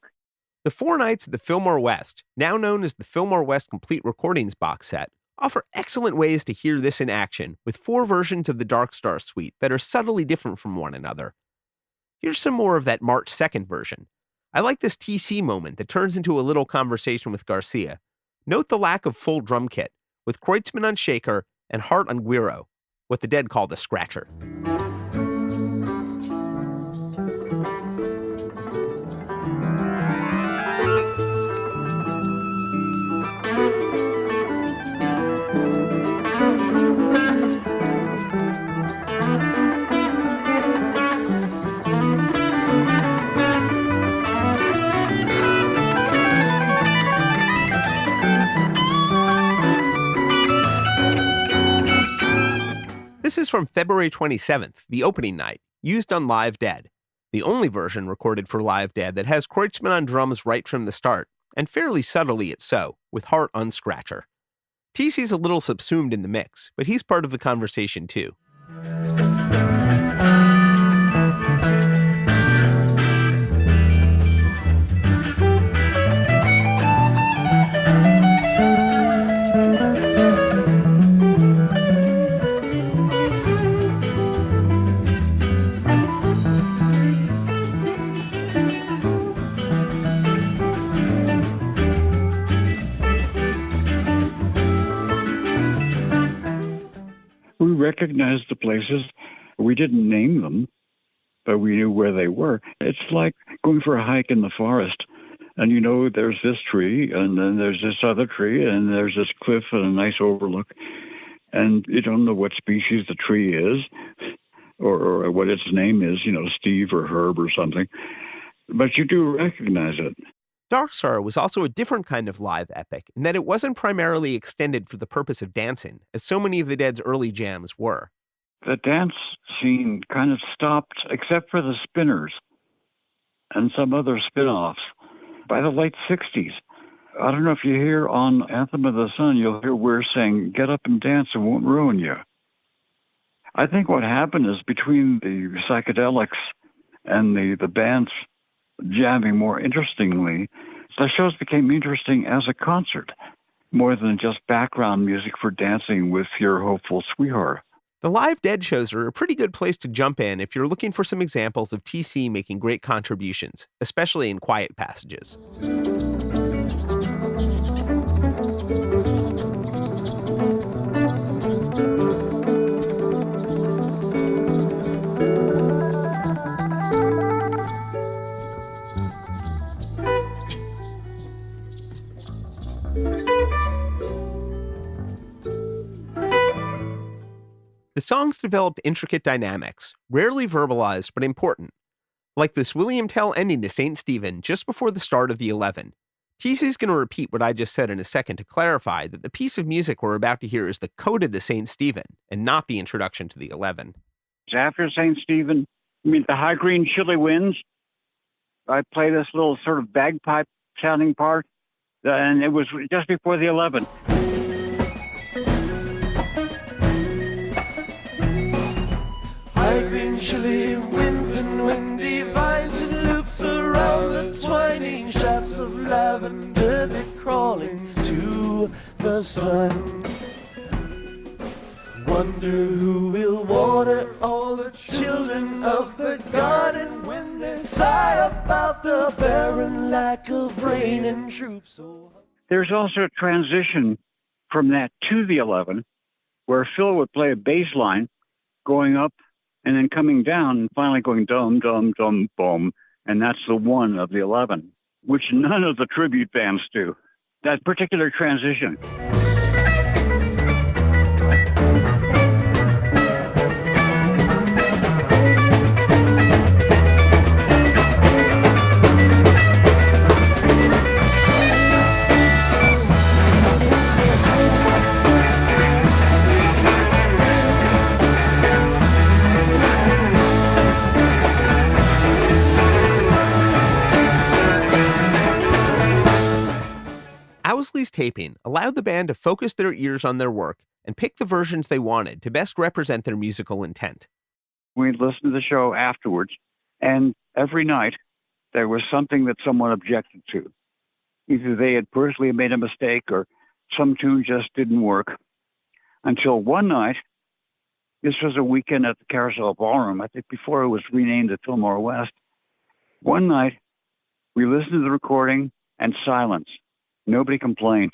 The 4 nights at the Fillmore West, now known as the Fillmore West Complete Recordings box set, offer excellent ways to hear this in action with 4 versions of the Dark Star suite that are subtly different from one another. Here's some more of that March 2nd version. I like this TC moment that turns into a little conversation with Garcia. Note the lack of full drum kit, with Kreutzmann on shaker and Hart on guiro, what the Dead called a scratcher. This is from February 27th, the opening night, used on Live Dead, the only version recorded for Live Dead that has Kreutzmann on drums right from the start, and fairly subtly it's so, with Hart on scratcher. TC's a little subsumed in the mix, but he's part of the conversation too. We recognized the places. We didn't name them, but we knew where they were. It's like going for a hike in the forest. And you know, there's this tree, and then there's this other tree, and there's this cliff and a nice overlook. And you don't know what species the tree is, or what its name is, you know, Steve or Herb or something. But you do recognize it. Dark Star was also a different kind of live epic in that it wasn't primarily extended for the purpose of dancing, as so many of the Dead's early jams were. The dance scene kind of stopped, except for the Spinners and some other spin-offs, by the late 60s. I don't know if you hear on Anthem of the Sun, you'll hear Weir saying, "Get up and dance, it won't ruin you." I think what happened is between the psychedelics and the bands jamming more interestingly, the shows became interesting as a concert, more than just background music for dancing with your hopeful sweetheart. The Live Dead shows are a pretty good place to jump in if you're looking for some examples of TC making great contributions, especially in quiet passages. The songs developed intricate dynamics, rarely verbalized but important, like this William Tell ending to St. Stephen just before the start of the 11. TC's going to repeat what I just said in a second to clarify that the piece of music we're about to hear is the coda to St. Stephen and not the introduction to the 11. After St. Stephen, the high green chilly winds, I play this little sort of bagpipe sounding part, and it was just before the 11. High green chilly winds and windy vines and loops around the twining shafts of lavender that crawling to the sun. Wonder who will water all the children of the garden when they sigh about the barren lack of rain and troops. There's also a transition from that to the 11, where Phil would play a bass line going up and then coming down and finally going dum, dum, dum, boom. And that's the 1 of the 11, which none of the tribute bands do. That particular transition. Owsley's taping allowed the band to focus their ears on their work and pick the versions they wanted to best represent their musical intent. We'd listen to the show afterwards, and every night there was something that someone objected to. Either they had personally made a mistake or some tune just didn't work. Until one night, this was a weekend at the Carousel Ballroom, I think before it was renamed the Fillmore West. One night, we listened to the recording and silence. Nobody complained.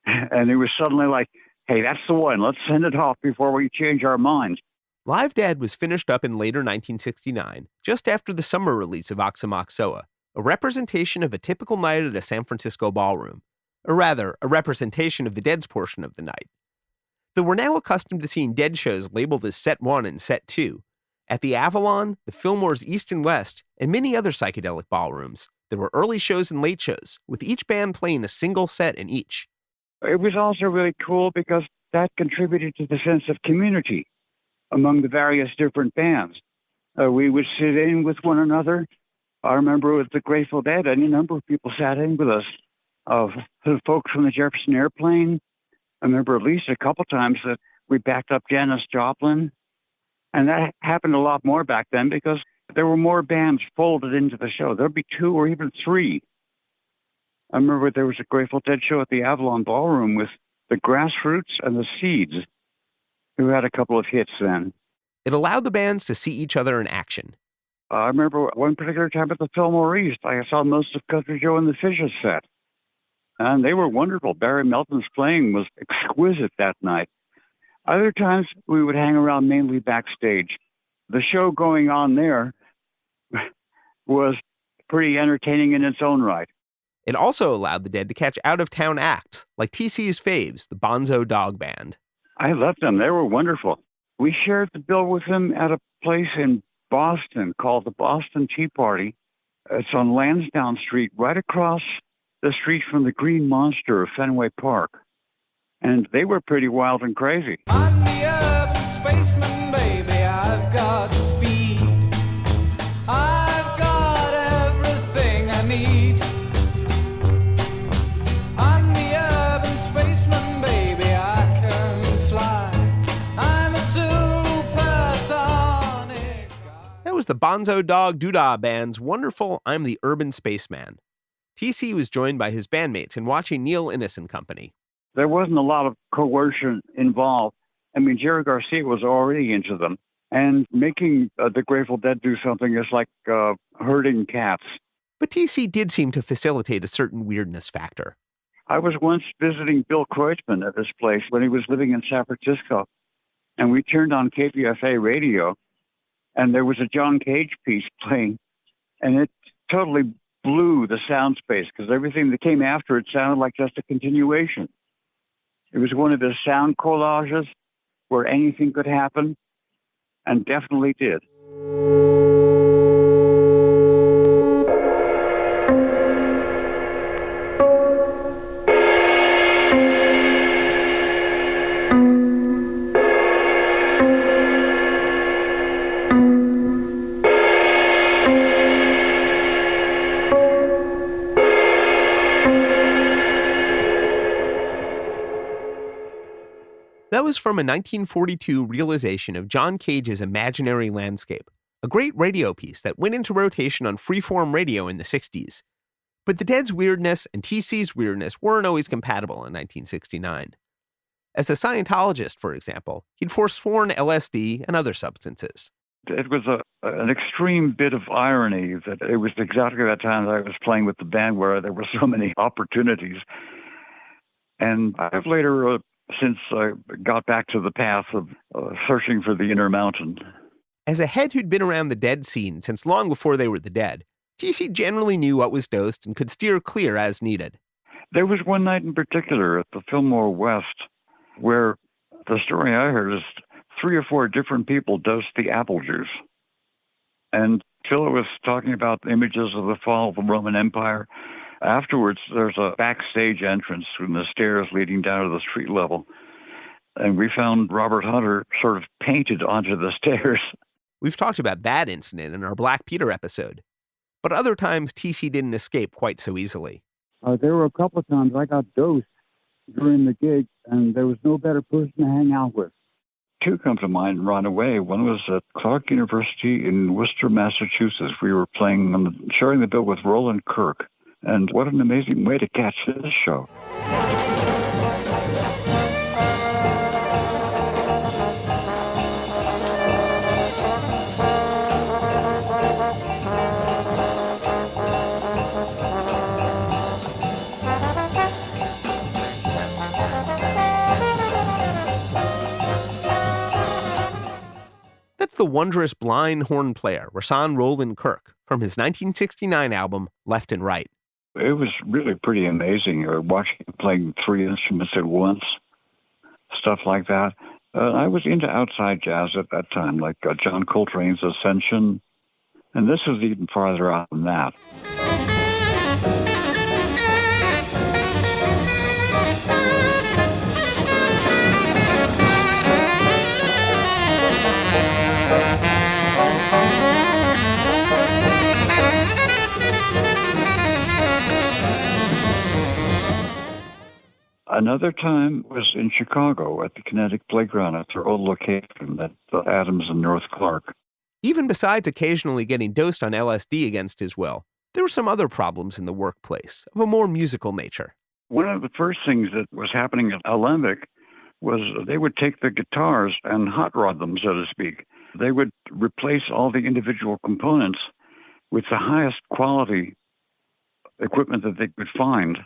And it was suddenly like, hey, that's the one. Let's send it off before we change our minds. Live Dead was finished up in later 1969, just after the summer release of Oxomoxoa, a representation of a typical night at a San Francisco ballroom, or rather, a representation of the Dead's portion of the night. Though we're now accustomed to seeing Dead shows labeled as Set 1 and Set 2, at the Avalon, the Fillmore's East and West, and many other psychedelic ballrooms, there were early shows and late shows, with each band playing a single set in each. It was also really cool because that contributed to the sense of community among the various different bands. We would sit in with one another. I remember with the Grateful Dead, any number of people sat in with us. The folks from the Jefferson Airplane. I remember at least a couple times that we backed up Janis Joplin. And that happened a lot more back then because there were more bands folded into the show. There'd be 2 or even 3. I remember there was a Grateful Dead show at the Avalon Ballroom with the Grassroots and the Seeds, who had a couple of hits then. It allowed the bands to see each other in action. I remember one particular time at the Fillmore East, I saw most of Country Joe and the Fishes set. And they were wonderful. Barry Melton's playing was exquisite that night. Other times, we would hang around mainly backstage. The show going on there was pretty entertaining in its own right. It also allowed the Dead to catch out-of-town acts, like TC's faves, the Bonzo Dog Band. I loved them. They were wonderful. We shared the bill with them at a place in Boston called the Boston Tea Party. It's on Lansdowne Street, right across the street from the Green Monster of Fenway Park. And they were pretty wild and crazy. I'm the urban spaceman, baby. I've got speed. I've got everything I need. I'm the urban spaceman, baby. I can fly. I'm a supersonic guy. That was the Bonzo Dog Doodah Band's wonderful I'm the Urban Spaceman. TC was joined by his bandmates in watching Neil Innes and Company. There wasn't a lot of coercion involved. I mean, Jerry Garcia was already into them. And making the Grateful Dead do something is like herding cats. But TC did seem to facilitate a certain weirdness factor. I was once visiting Bill Kreutzmann at his place when he was living in San Francisco. And we turned on KPFA radio, and there was a John Cage piece playing. And it totally blew the sound space because everything that came after it sounded like just a continuation. It was one of his sound collages where anything could happen, and definitely did. That was from a 1942 realization of John Cage's Imaginary Landscape, a great radio piece that went into rotation on freeform radio in the 60s. But the Dead's weirdness and TC's weirdness weren't always compatible in 1969. As a Scientologist, for example, he'd forsworn LSD and other substances. It was an extreme bit of irony that it was exactly that time that I was playing with the band where there were so many opportunities. And I've later, since I got back to the path of searching for the inner mountain. As a head who'd been around the Dead scene since long before they were the Dead, TC generally knew what was dosed and could steer clear as needed. There was one night in particular at the Fillmore West where the story I heard is 3 or 4 different people dosed the apple juice. And Phil was talking about images of the fall of the Roman Empire. Afterwards, there's a backstage entrance from the stairs leading down to the street level. And we found Robert Hunter sort of painted onto the stairs. We've talked about that incident in our Black Peter episode. But other times, TC didn't escape quite so easily. There were a couple of times I got dosed during the gig, and there was no better person to hang out with. 2 come to mind right away. One was at Clark University in Worcester, Massachusetts. We were sharing the bill with Roland Kirk. And what an amazing way to catch this show. That's the wondrous blind horn player, Rahsaan Roland Kirk, from his 1969 album, Left and Right. It was really pretty amazing watching him playing 3 instruments at once, stuff like that. I was into outside jazz at that time, like John Coltrane's Ascension, and this was even farther out than that. Another time was in Chicago at the Kinetic Playground at their old location at Adams and North Clark. Even besides occasionally getting dosed on LSD against his will, there were some other problems in the workplace of a more musical nature. One of the first things that was happening at Alembic was they would take the guitars and hot rod them, so to speak. They would replace all the individual components with the highest quality equipment that they could find.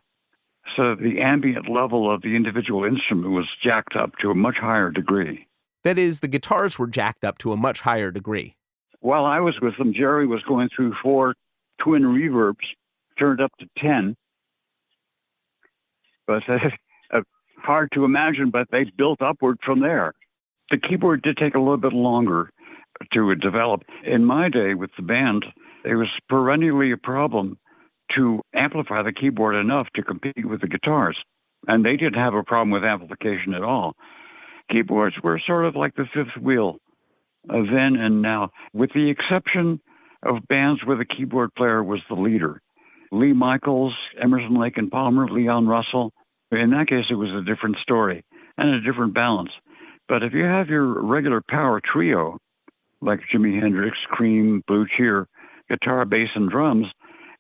So the ambient level of the individual instrument was jacked up to a much higher degree. That is, the guitars were jacked up to a much higher degree. While I was with them, Jerry was going through 4 twin reverbs, turned up to 10. But hard to imagine, but they built upward from there. The keyboard did take a little bit longer to develop. In my day with the band, it was perennially a problem to amplify the keyboard enough to compete with the guitars. And they didn't have a problem with amplification at all. Keyboards were sort of like the fifth wheel then and now, with the exception of bands where the keyboard player was the leader. Lee Michaels, Emerson, Lake and Palmer, Leon Russell. In that case, it was a different story and a different balance. But if you have your regular power trio, like Jimi Hendrix, Cream, Blue Cheer, guitar, bass, and drums,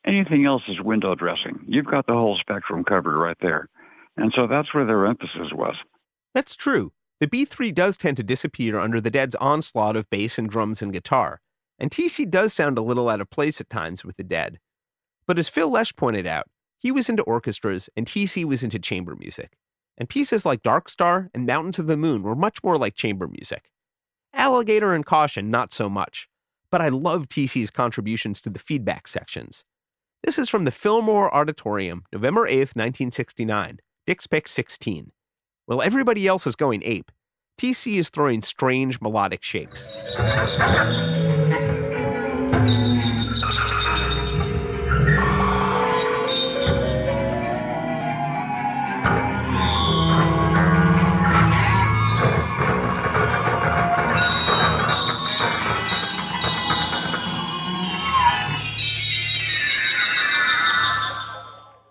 anything else is window dressing. You've got the whole spectrum covered right there. And so that's where their emphasis was. That's true. The B3 does tend to disappear under the Dead's onslaught of bass and drums and guitar, and TC does sound a little out of place at times with the Dead. But as Phil Lesh pointed out, he was into orchestras and TC was into chamber music. And pieces like Dark Star and Mountains of the Moon were much more like chamber music. Alligator and Caution, not so much. But I love TC's contributions to the feedback sections. This is from the Fillmore Auditorium, November 8th, 1969, Dick's Pick 16. While everybody else is going ape, TC is throwing strange melodic shapes.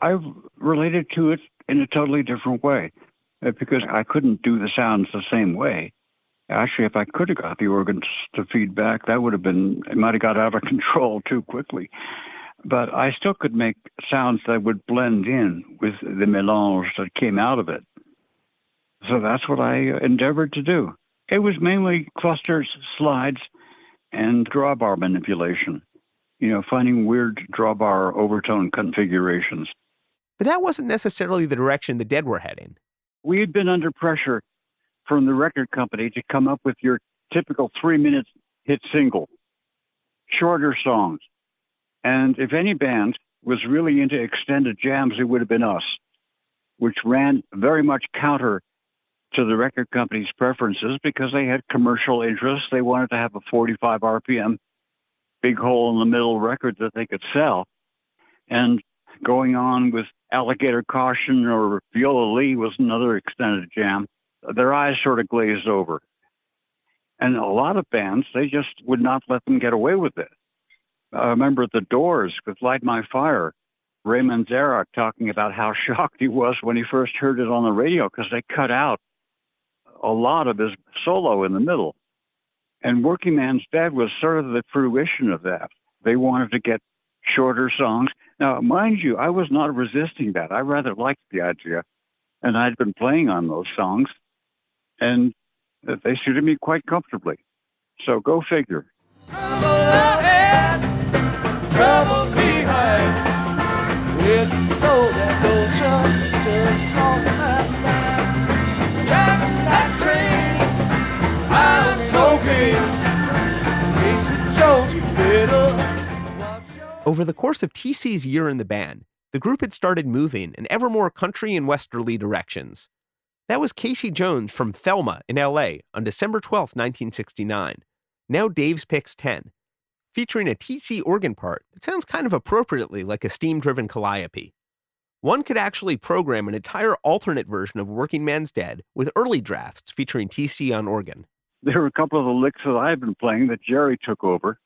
I related to it in a totally different way because I couldn't do the sounds the same way. Actually, if I could have got the organs to feedback, that would have been, it might have got out of control too quickly. But I still could make sounds that would blend in with the melange that came out of it. So that's what I endeavored to do. It was mainly clusters, slides, and drawbar manipulation. You know, finding weird drawbar overtone configurations. But that wasn't necessarily the direction the Dead were heading. We had been under pressure from the record company to come up with your typical 3-minute hit single, shorter songs. And if any band was really into extended jams, it would have been us, which ran very much counter to the record company's preferences because they had commercial interests. They wanted to have a 45 RPM, big hole in the middle record that they could sell. And going on with Alligator Caution or Viola Lee was another extended jam. Their eyes sort of glazed over. And a lot of bands, they just would not let them get away with it. I remember The Doors with Light My Fire, Ray Manzarek talking about how shocked he was when he first heard it on the radio because they cut out a lot of his solo in the middle. And Working Man's Dead was sort of the fruition of that. They wanted to get shorter songs. Now, mind you, I was not resisting that. I rather liked the idea. And I'd been playing on those songs, and they suited me quite comfortably. So go figure. Trouble ahead, trouble behind. With know that no truck just crossing that line. Driving that train, I'm cocaine. Casey Jones, you better watch your... Over the course of TC's year in the band, the group had started moving in ever more country and westerly directions. That was Casey Jones from Thelma in L.A. on December 12, 1969. Now Dave's Picks 10, featuring a TC organ part that sounds kind of appropriately like a steam-driven calliope. One could actually program an entire alternate version of Working Man's Dead with early drafts featuring TC on organ. There were a couple of the licks that I've been playing that Jerry took over.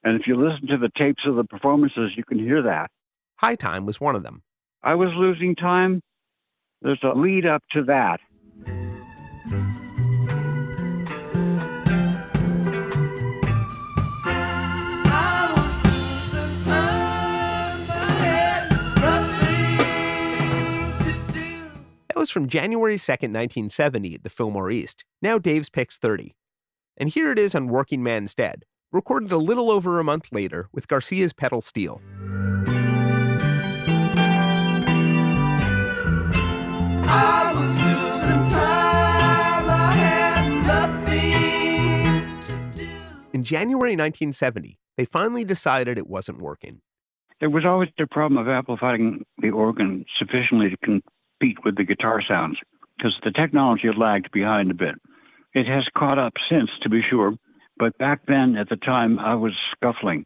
And if you listen to the tapes of the performances, you can hear that. High Time was one of them. I Was Losing Time. There's a lead up to that. That was from January 2nd, 1970 at the Fillmore East, now Dave's Picks 30. And here it is on Working Man's Dead, recorded a little over a month later with Garcia's pedal steel. I was losing time, I had nothing to do. In January 1970, they finally decided it wasn't working. There was always the problem of amplifying the organ sufficiently to compete with the guitar sounds, because the technology had lagged behind a bit. It has caught up since, to be sure, but back then, at the time, I was scuffling.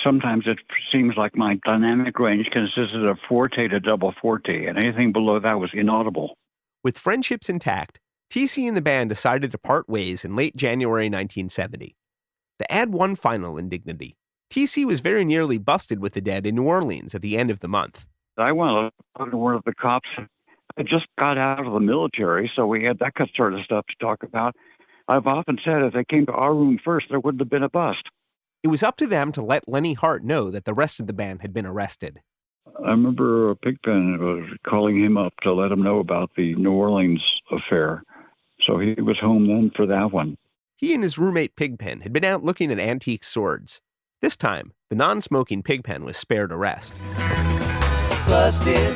Sometimes it seems like my dynamic range consisted of forte to double forte, and anything below that was inaudible. With friendships intact, TC and the band decided to part ways in late January 1970. To add one final indignity, TC was very nearly busted with the Dead in New Orleans at the end of the month. I went to one of the cops. I just got out of the military, so we had that sort of stuff to talk about. I've often said if they came to our room first, there wouldn't have been a bust. It was up to them to let Lenny Hart know that the rest of the band had been arrested. I remember Pigpen was calling him up to let him know about the New Orleans affair. So he was home then for that one. He and his roommate Pigpen had been out looking at antique swords. This time, the non-smoking Pigpen was spared arrest. Busted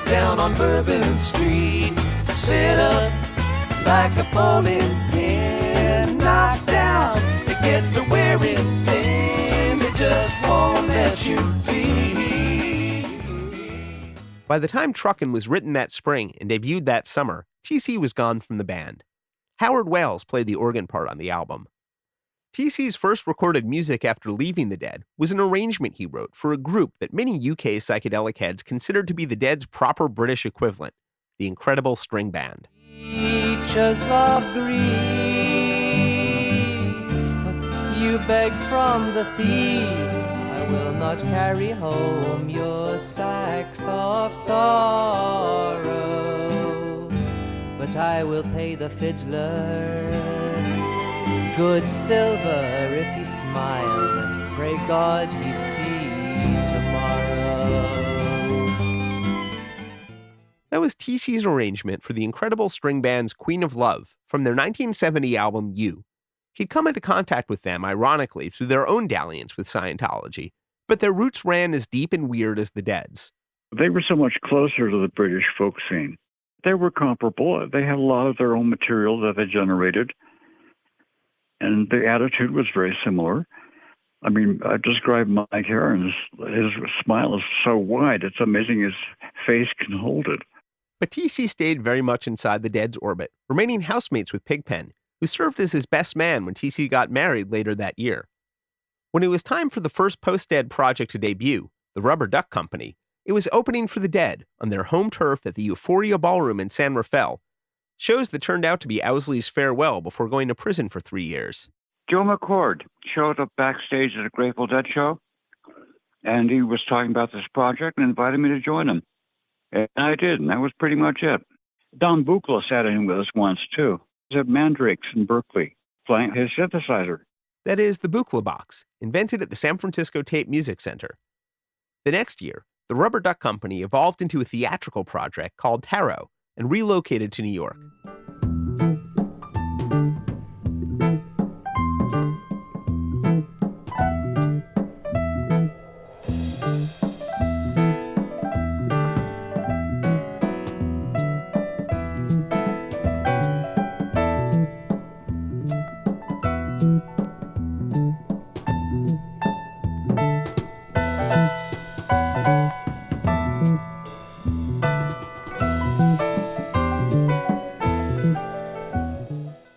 down on Bourbon Street, set up like a bowling pin, knocked down, it gets to wearing thin, it just won't let you be. By the time Truckin' was written that spring and debuted that summer, TC was gone from the band. Howard Wales played the organ part on the album. TC's first recorded music after leaving the Dead was an arrangement he wrote for a group that many UK psychedelic heads considered to be the Dead's proper British equivalent, the Incredible String Band. Beaches of grief, you beg from the thief, I will not carry home your sacks of sorrow, but I will pay the fiddler good silver if he smile, pray God he see tomorrow. That was TC's arrangement for the Incredible String Band's Queen of Love from their 1970 album You. He'd come into contact with them, ironically, through their own dalliance with Scientology, but their roots ran as deep and weird as the Dead's. They were so much closer to the British folk scene. They were comparable. They had a lot of their own material that they generated, and the attitude was very similar. I mean, I described Mike Heron's. His smile is so wide, it's amazing his face can hold it. But TC stayed very much inside the Dead's orbit, remaining housemates with Pigpen, who served as his best man when TC got married later that year. When it was time for the first post-Dead project to debut, the Rubber Duck Company, it was opening for the Dead on their home turf at the Euphoria Ballroom in San Rafael, shows that turned out to be Owsley's farewell before going to prison for 3 years. Joe McCord showed up backstage at a Grateful Dead show, and he was talking about this project and invited me to join him. And I did, and that was pretty much it. Don Buchla sat in with us once, too. He was at Mandrake's in Berkeley, playing his synthesizer. That is the Buchla box, invented at the San Francisco Tape Music Center. The next year, the Rubber Duck Company evolved into a theatrical project called Tarot and relocated to New York.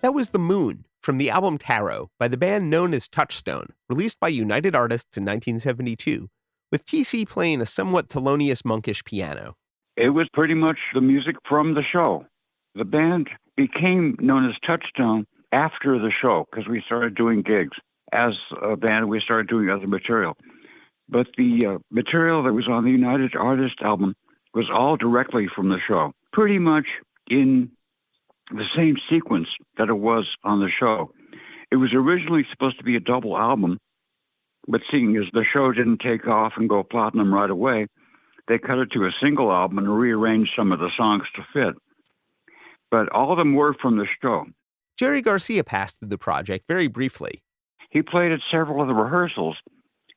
That was The Moon from the album Tarot by the band known as Touchstone, released by United Artists in 1972, with TC playing a somewhat Thelonious Monkish piano. It was pretty much the music from the show. The band became known as Touchstone after the show because we started doing gigs. As a band, we started doing other material. But the material that was on the United Artists album was all directly from the show, pretty much in the same sequence that it was on the show. It was originally supposed to be a double album, but seeing as the show didn't take off and go platinum right away, they cut it to a single album and rearranged some of the songs to fit. But all of them were from the show. Jerry Garcia passed through the project very briefly. He played at several of the rehearsals,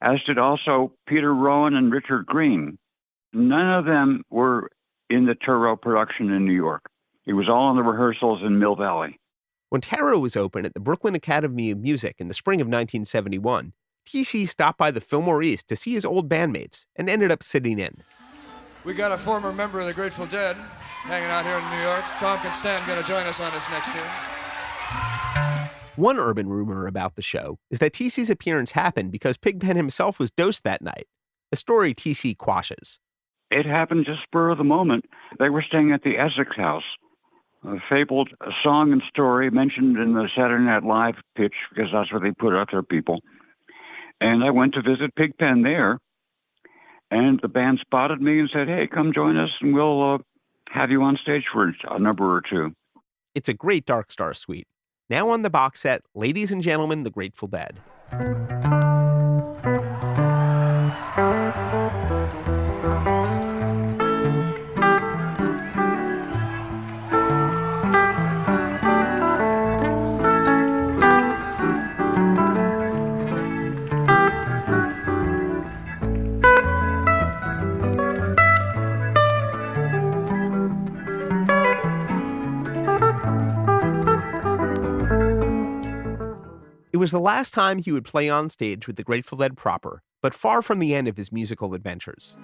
as did also Peter Rowan and Richard Green. None of them were in the Tarot production in New York. It was all in the rehearsals in Mill Valley. When Tarot was open at the Brooklyn Academy of Music in the spring of 1971, TC stopped by the Fillmore East to see his old bandmates and ended up sitting in. We got a former member of the Grateful Dead hanging out here in New York. Tom Constanten going to join us on this next tune. One urban rumor about the show is that TC's appearance happened because Pigpen himself was dosed that night, a story TC quashes. It happened just spur of the moment. They were staying at the Essex House, a fabled song and story mentioned in the Saturday Night Live pitch, because that's where they put out their people. And I went to visit Pigpen there, and the band spotted me and said, hey, come join us, and we'll have you on stage for a number or two. It's a great Dark Star suite. Now on the box set, Ladies and Gentlemen, the Grateful Dead. It was the last time he would play on stage with the Grateful Dead proper, but far from the end of his musical adventures.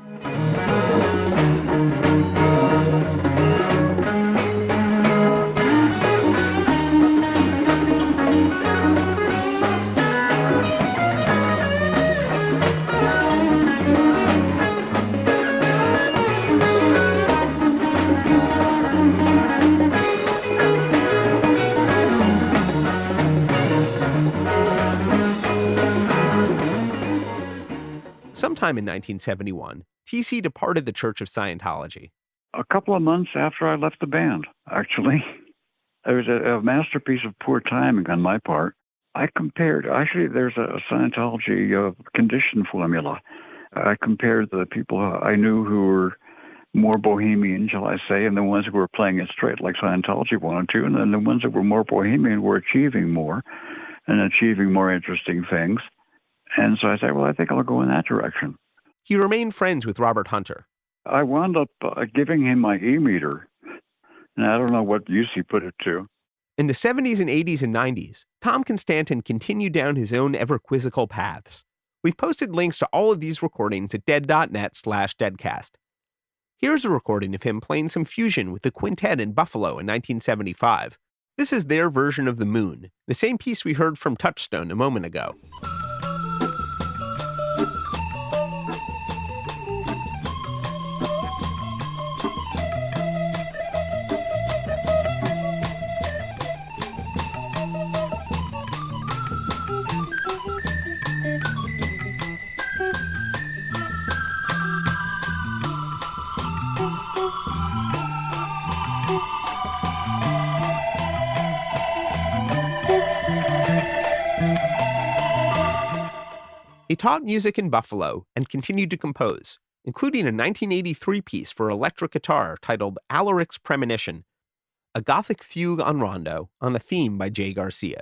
sometime in 1971, TC departed the Church of Scientology. A couple of months after I left the band, actually. It was a masterpiece of poor timing on my part. I compared, actually, there's a Scientology condition formula. I compared the people I knew who were more bohemian, shall I say, and the ones who were playing it straight like Scientology wanted to, and then the ones that were more bohemian were achieving more and achieving more interesting things. And so I said, well, I think I'll go in that direction. He remained friends with Robert Hunter. I wound up giving him my E-meter, and I don't know what use he put it to. In the 70s and 80s and 90s, Tom Constanten continued down his own ever-quizzical paths. We've posted links to all of these recordings at dead.net/deadcast. Here's a recording of him playing some fusion with the quintet in Buffalo in 1975. This is their version of The Moon, the same piece we heard from Touchstone a moment ago. He taught music in Buffalo and continued to compose, including a 1983 piece for electric guitar titled Alaric's Premonition, a Gothic fugue on rondo on a theme by Jay Garcia.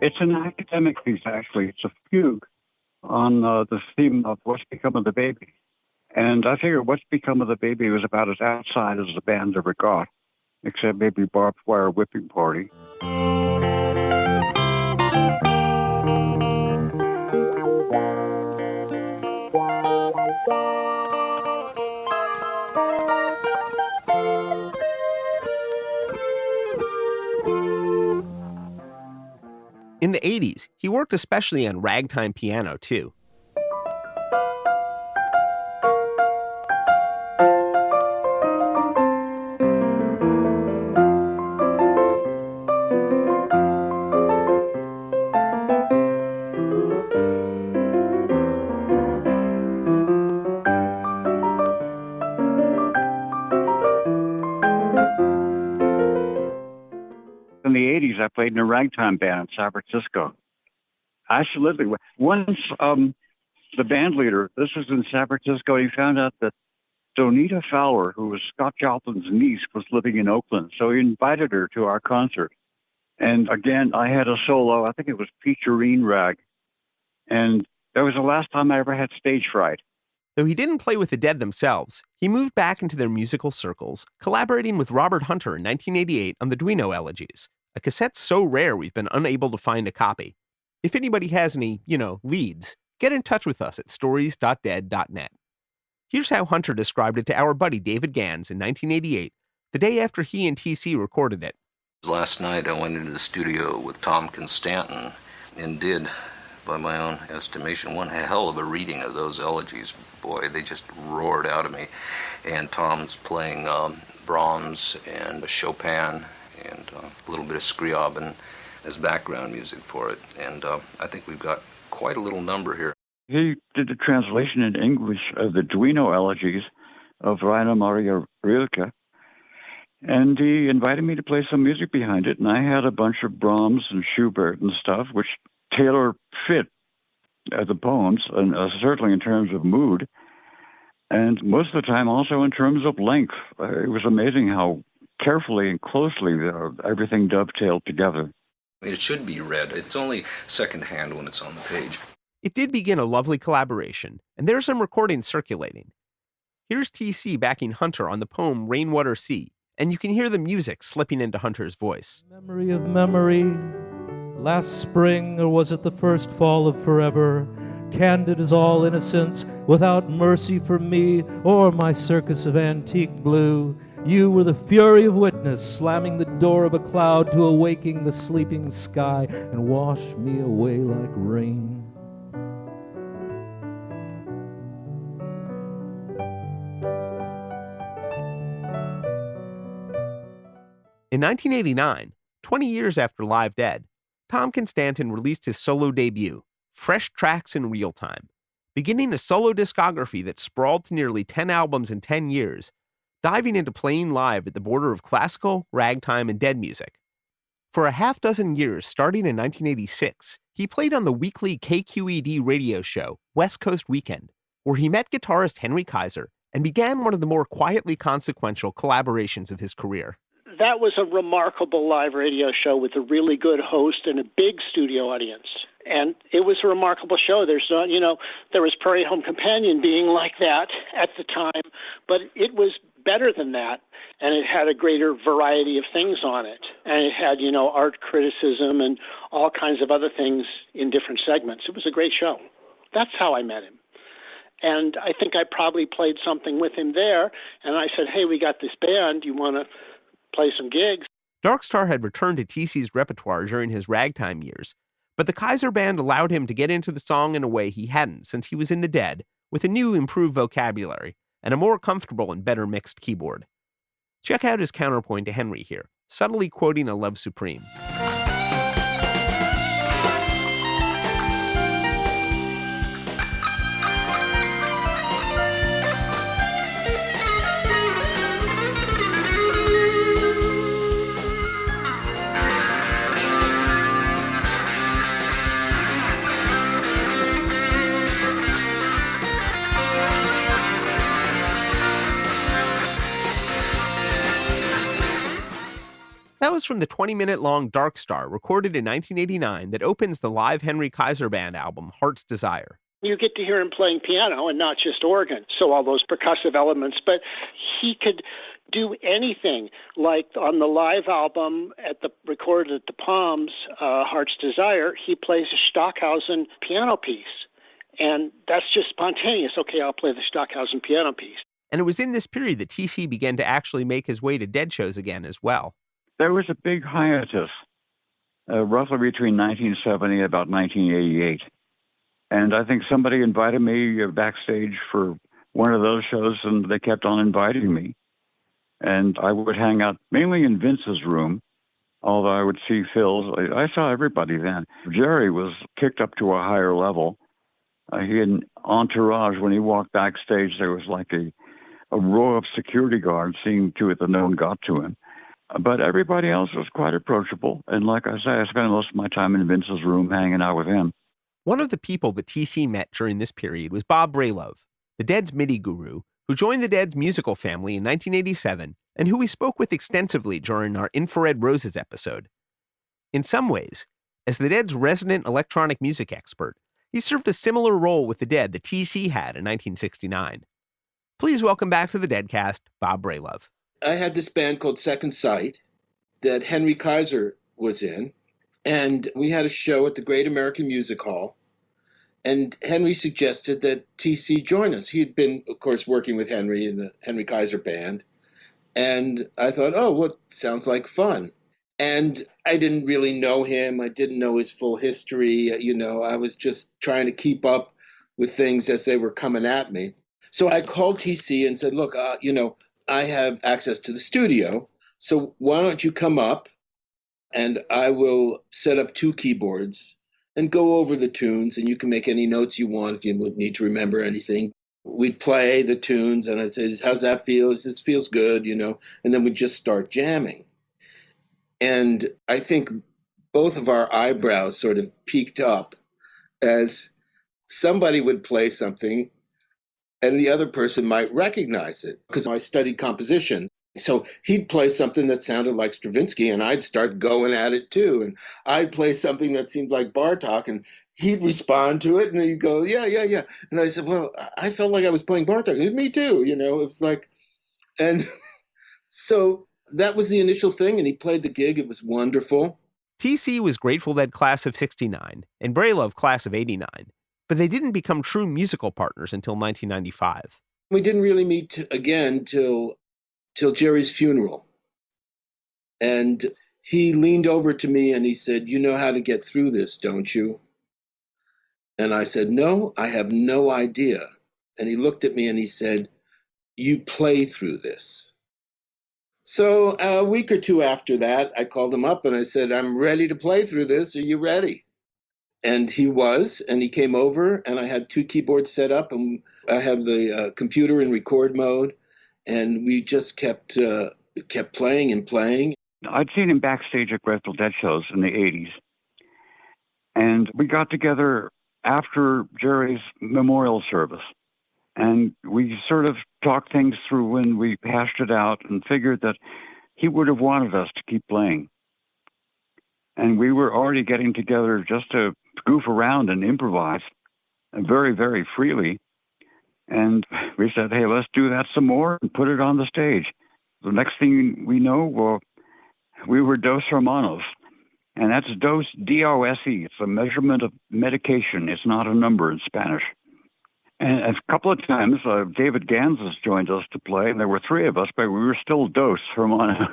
It's an academic piece, actually. It's a fugue on the theme of What's Become of the Baby. And I figure What's Become of the Baby was about as outside as the band ever got, except maybe Barbed Wire Whipping Party. In the 80s, he worked especially on ragtime piano, too. In the 80s, I played in a ragtime band in San Francisco. Absolutely. Once the band leader, this was in San Francisco, he found out that Donita Fowler, who was Scott Joplin's niece, was living in Oakland. So he invited her to our concert. And again, I had a solo. I think it was Peacherine Rag. And that was the last time I ever had stage fright. Though he didn't play with the Dead themselves, he moved back into their musical circles, collaborating with Robert Hunter in 1988 on the Duino Elegies, a cassette so rare we've been unable to find a copy. If anybody has any, leads, get in touch with us at stories.dead.net. Here's how Hunter described it to our buddy David Gans in 1988, the day after he and TC recorded it. Last night I went into the studio with Tom Constanten and did, by my own estimation, one hell of a reading of those elegies. Boy, they just roared out of me. And Tom's playing Brahms and Chopin and a little bit of Scriabin as background music for it. And I think we've got quite a little number here. He did a translation in English of the Duino Elegies of Rainer Maria Rilke. And he invited me to play some music behind it. And I had a bunch of Brahms and Schubert and stuff, which Taylor fit the poems, and certainly in terms of mood. And most of the time also in terms of length. It was amazing how carefully and closely everything dovetailed together. It should be read. It's only secondhand when it's on the page. It did begin a lovely collaboration, and there are some recordings circulating. Here's TC backing Hunter on the poem Rainwater Sea, and you can hear the music slipping into Hunter's voice. Memory of memory, Last spring, or was it the first fall of forever? Candid as all innocence, without mercy for me or my circus of antique blue. You were the fury of witness, slamming the door of a cloud to awaking the sleeping sky and wash me away like rain. In 1989, 20 years after Live Dead, Tom Constanten released his solo debut, Fresh Tracks in Real Time, beginning a solo discography that sprawled to nearly 10 albums in 10 years, diving into playing live at the border of classical, ragtime, and dead music. For a half dozen years, starting in 1986, he played on the weekly KQED radio show, West Coast Weekend, where he met guitarist Henry Kaiser and began one of the more quietly consequential collaborations of his career. That was a remarkable live radio show with a really good host and a big studio audience. And it was a remarkable show. There's not, there was Prairie Home Companion being like that at the time, but it was better than that. And it had a greater variety of things on it. And it had, art criticism and all kinds of other things in different segments. It was a great show. That's how I met him. And I think I probably played something with him there. And I said, hey, we got this band. You want to play some gigs? Dark Star had returned to TC's repertoire during his ragtime years, but the Kaiser band allowed him to get into the song in a way he hadn't since he was in the Dead, with a new improved vocabulary and a more comfortable and better mixed keyboard. Check out his counterpoint to Henry here, subtly quoting A Love Supreme. That was from the 20-minute-long Dark Star, recorded in 1989, that opens the live Henry Kaiser Band album, Heart's Desire. You get to hear him playing piano and not just organ, so all those percussive elements, but he could do anything. Like on the live album recorded at the Palms, Heart's Desire, he plays a Stockhausen piano piece. And that's just spontaneous. Okay, I'll play the Stockhausen piano piece. And it was in this period that TC began to actually make his way to Dead shows again as well. There was a big hiatus, roughly between 1970 and about 1988. And I think somebody invited me backstage for one of those shows, and they kept on inviting me. And I would hang out mainly in Vince's room, although I would see Phil's. I saw everybody then. Jerry was kicked up to a higher level. He had an entourage. When he walked backstage, there was like a row of security guards seeing to it that no one got to him. But everybody else was quite approachable. And like I say, I spent most of my time in Vince's room hanging out with him. One of the people that TC met during this period was Bob Bralove, the Dead's MIDI guru, who joined the Dead's musical family in 1987 and who we spoke with extensively during our Infrared Roses episode. In some ways, as the Dead's resident electronic music expert, he served a similar role with the Dead that TC had in 1969. Please welcome back to the Deadcast, Bob Bralove. I had this band called Second Sight that Henry Kaiser was in, and we had a show at the Great American Music Hall, and Henry suggested that TC join us. He had been, of course, working with Henry in the Henry Kaiser band, and I thought, sounds like fun. And I didn't really know him. I didn't know his full history. I was just trying to keep up with things as they were coming at me. So I called TC and said, look, I have access to the studio, so why don't you come up and I will set up 2 keyboards and go over the tunes, and you can make any notes you want if you need to remember anything. We'd play the tunes, and I'd say, how's that feel? This feels good, and then we'd just start jamming. And I think both of our eyebrows sort of peaked up as somebody would play something and the other person might recognize it, because I studied composition. So he'd play something that sounded like Stravinsky, and I'd start going at it too. And I'd play something that seemed like Bartok, and he'd respond to it, and he'd go, yeah. And I said, well, I felt like I was playing Bartok. Me too, it was like, and so that was the initial thing, and he played the gig. It was wonderful. TC was Grateful Dead class of 69 and Bralove class of 89, but they didn't become true musical partners until 1995. We didn't really meet again till Jerry's funeral. And he leaned over to me and he said, "You know how to get through this, don't you?" And I said, "No, I have no idea." And he looked at me and he said, "You play through this." So a week or two after that, I called him up and I said, "I'm ready to play through this. Are you ready?" And he was, and he came over and I had 2 keyboards set up and I had the computer in record mode and we just kept playing and playing. I'd seen him backstage at Grateful Dead shows in the 80s. And we got together after Jerry's memorial service. And we sort of talked things through and we hashed it out and figured that he would have wanted us to keep playing. And we were already getting together just to goof around and improvise very, very freely. And we said, "Hey, let's do that some more and put it on the stage." The next thing we know, well, we were Dose Hermanos. And that's dose, D-O-S-E. It's a measurement of medication. It's not a number in Spanish. And a couple of times, David Gansas joined us to play, and there were 3 of us, but we were still Dose Hermanos.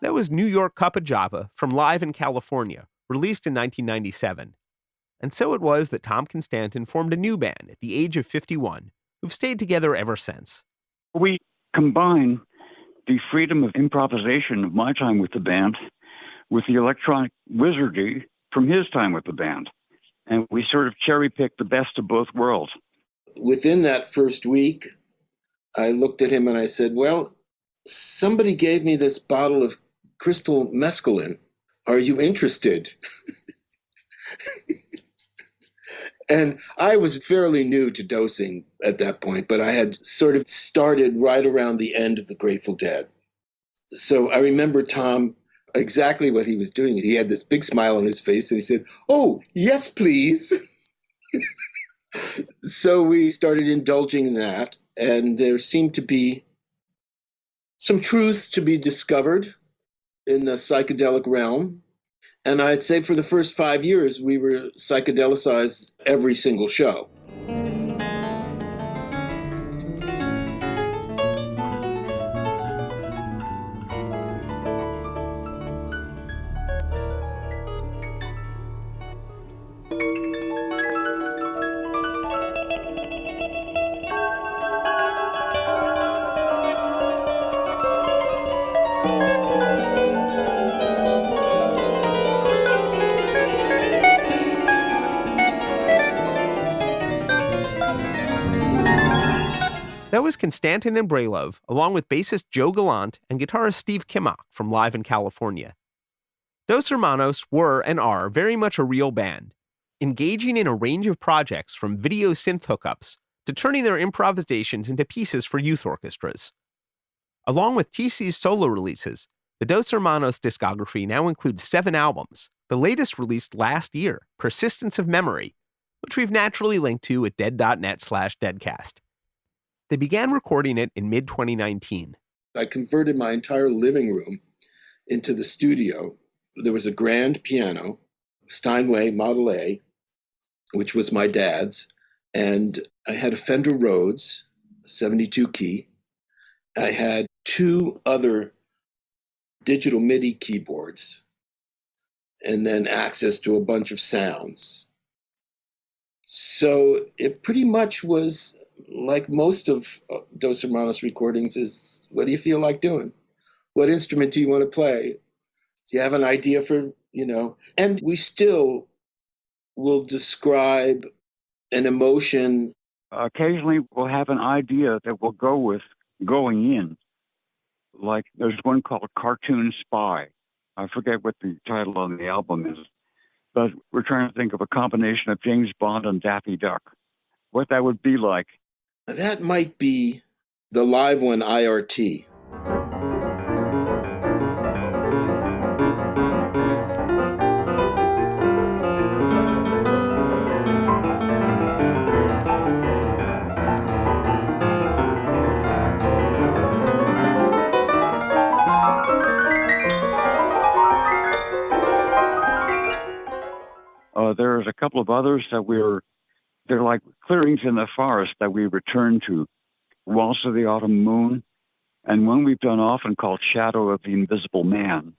That was New York Cup of Java from Live in California, released in 1997. And so it was that Tom Constanten formed a new band at the age of 51, who've stayed together ever since. We combine the freedom of improvisation of my time with the band with the electronic wizardry from his time with the band. And we sort of cherry-picked the best of both worlds. Within that first week, I looked at him and I said, "Well, somebody gave me this bottle of crystal mescaline. Are you interested?" And I was fairly new to dosing at that point, but I had sort of started right around the end of the Grateful Dead. So I remember Tom, exactly what he was doing. He had this big smile on his face and he said, "Oh, yes, please." So we started indulging in that, and there seemed to be some truths to be discovered in the psychedelic realm. And I'd say for the first 5 years, we were psychedelicized every single show. That was Constanten and Bralove, along with bassist Joe Gallant and guitarist Steve Kimmock from Live in California. Dose Hermanos were and are very much a real band, engaging in a range of projects from video synth hookups to turning their improvisations into pieces for youth orchestras. Along with TC's solo releases, the Dose Hermanos discography now includes 7 albums, the latest released last year, Persistence of Memory, which we've naturally linked to at dead.net/deadcast. They began recording it in mid-2019. I converted my entire living room into the studio. There was a grand piano, Steinway Model A, which was my dad's, and I had a Fender Rhodes, 72 key. I had 2 other digital MIDI keyboards, and then access to a bunch of sounds. So it pretty much was like most of Dose Hermanos recordings is, what do you feel like doing? What instrument do you want to play? Do you have an idea for, and we still will describe an emotion. Occasionally we'll have an idea that we'll go with going in. Like there's one called Cartoon Spy. I forget what the title on the album is, but we're trying to think of a combination of James Bond and Daffy Duck. What that would be like. That might be the live one, IRT. couple of others that they're like clearings in the forest that we return to. Waltz of the Autumn Moon, and one we've done often called Shadow of the Invisible Man.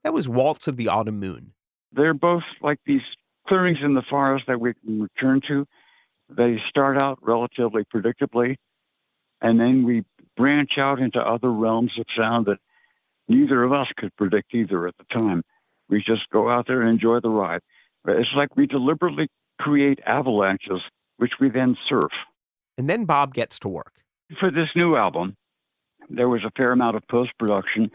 That was Waltz of the Autumn Moon. They're both like these clearings in the forest that we can return to. They start out relatively predictably, and then we branch out into other realms of sound that neither of us could predict either at the time. We just go out there and enjoy the ride. It's like we deliberately create avalanches, which we then surf. And then Bob gets to work. For this new album, there was a fair amount of post-production.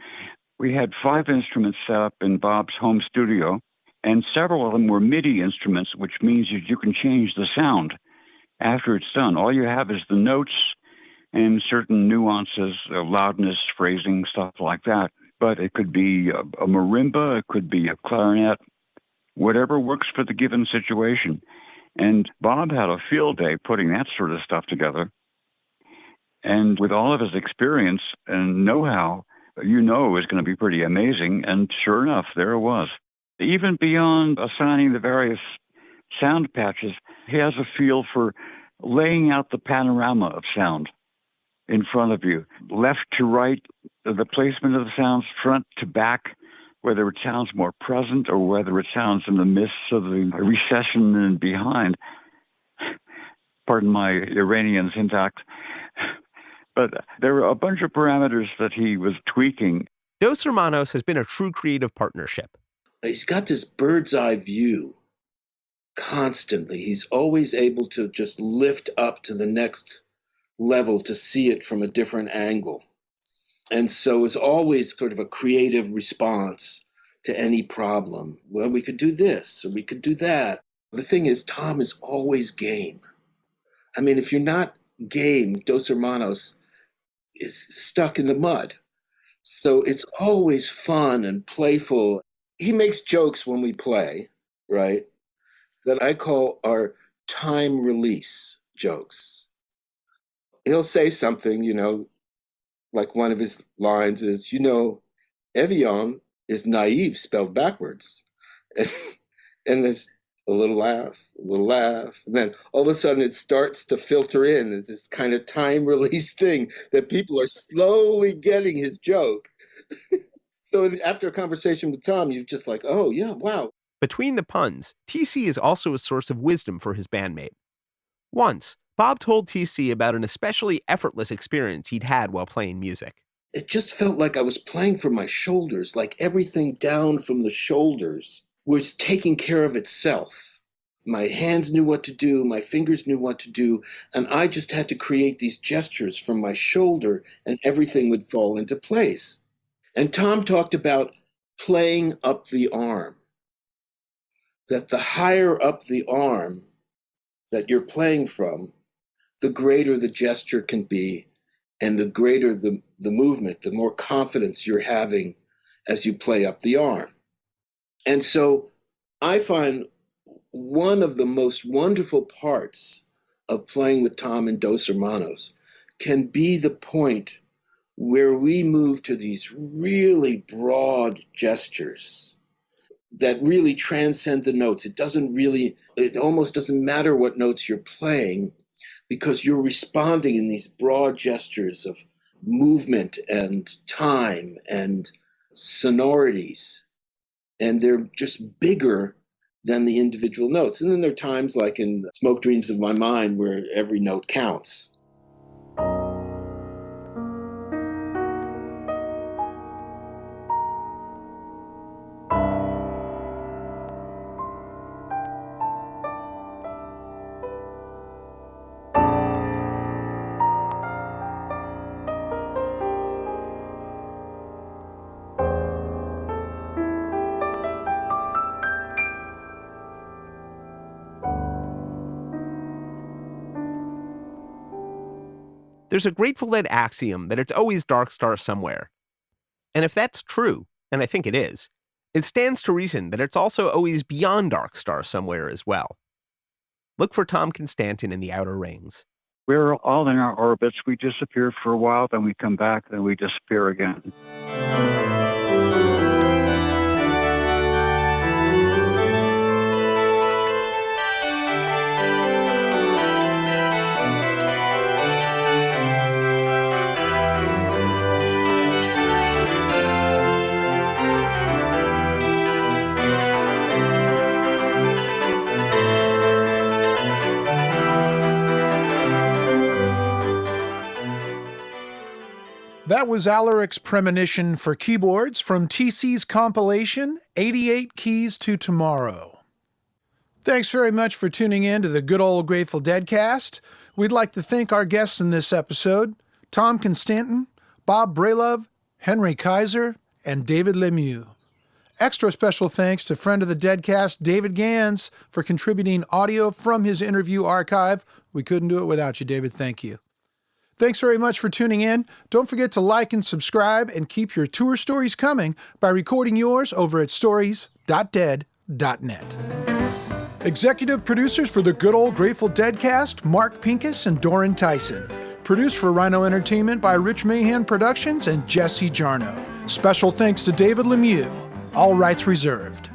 We had 5 instruments set up in Bob's home studio, and several of them were MIDI instruments, which means that you can change the sound after it's done. All you have is the notes and certain nuances, loudness, phrasing, stuff like that. But it could be a marimba, it could be a clarinet, whatever works for the given situation. And Bob had a field day putting that sort of stuff together. And with all of his experience and know-how, you know it was going to be pretty amazing. And sure enough, there it was. Even beyond assigning the various sound patches, he has a feel for laying out the panorama of sound in front of you, left to right, the placement of the sounds, front to back, whether it sounds more present or whether it sounds in the midst of the recession and behind. Pardon my Iranian syntax. But there were a bunch of parameters that he was tweaking. Dose Hermanos has been a true creative partnership. He's got this bird's eye view constantly. He's always able to just lift up to the next level to see it from a different angle. And so it's always sort of a creative response to any problem. Well, we could do this, or we could do that. The thing is, Tom is always game. I mean, if you're not game, Dose Hermanos is stuck in the mud. So it's always fun and playful. He makes jokes when we play, right, that I call our time release jokes. He'll say something, like one of his lines is, Evian is naive spelled backwards. And there's a little laugh. And then all of a sudden it starts to filter in. It's this kind of time release thing that people are slowly getting his joke. So after a conversation with Tom, you're just like, oh, yeah, wow. Between the puns, TC is also a source of wisdom for his bandmate. Once, Bob told TC about an especially effortless experience he'd had while playing music. It just felt like I was playing from my shoulders, like everything down from the shoulders was taking care of itself. My hands knew what to do, my fingers knew what to do, and I just had to create these gestures from my shoulder and everything would fall into place. And Tom talked about playing up the arm, that the higher up the arm that you're playing from, the greater the gesture can be, and the greater the movement, the more confidence you're having as you play up the arm. And so I find one of the most wonderful parts of playing with Tom and Dose Hermanos can be the point where we move to these really broad gestures that really transcend the notes. It almost doesn't matter what notes you're playing because you're responding in these broad gestures of movement and time and sonorities. And they're just bigger than the individual notes. And then there are times like in Smoke Dreams of My Mind where every note counts. There's a Grateful Dead axiom that it's always Dark Star somewhere. And if that's true, and I think it is, it stands to reason that it's also always beyond Dark Star somewhere as well. Look for Tom Constanten in the Outer Rings. We're all in our orbits. We disappear for a while, then we come back, then we disappear again. That was Alaric's Premonition for Keyboards from TC's compilation, 88 Keys to Tomorrow. Thanks very much for tuning in to the Good Old Grateful Deadcast. We'd like to thank our guests in this episode, Tom Constanten, Bob Bralove, Henry Kaiser, and David Lemieux. Extra special thanks to friend of the Deadcast, David Gans, for contributing audio from his interview archive. We couldn't do it without you, David. Thank you. Thanks very much for tuning in. Don't forget to like and subscribe and keep your tour stories coming by recording yours over at stories.dead.net. Executive producers for the Good Old Grateful Deadcast, Mark Pincus and Doran Tyson. Produced for Rhino Entertainment by Rich Mahan Productions and Jesse Jarno. Special thanks to David Lemieux. All rights reserved.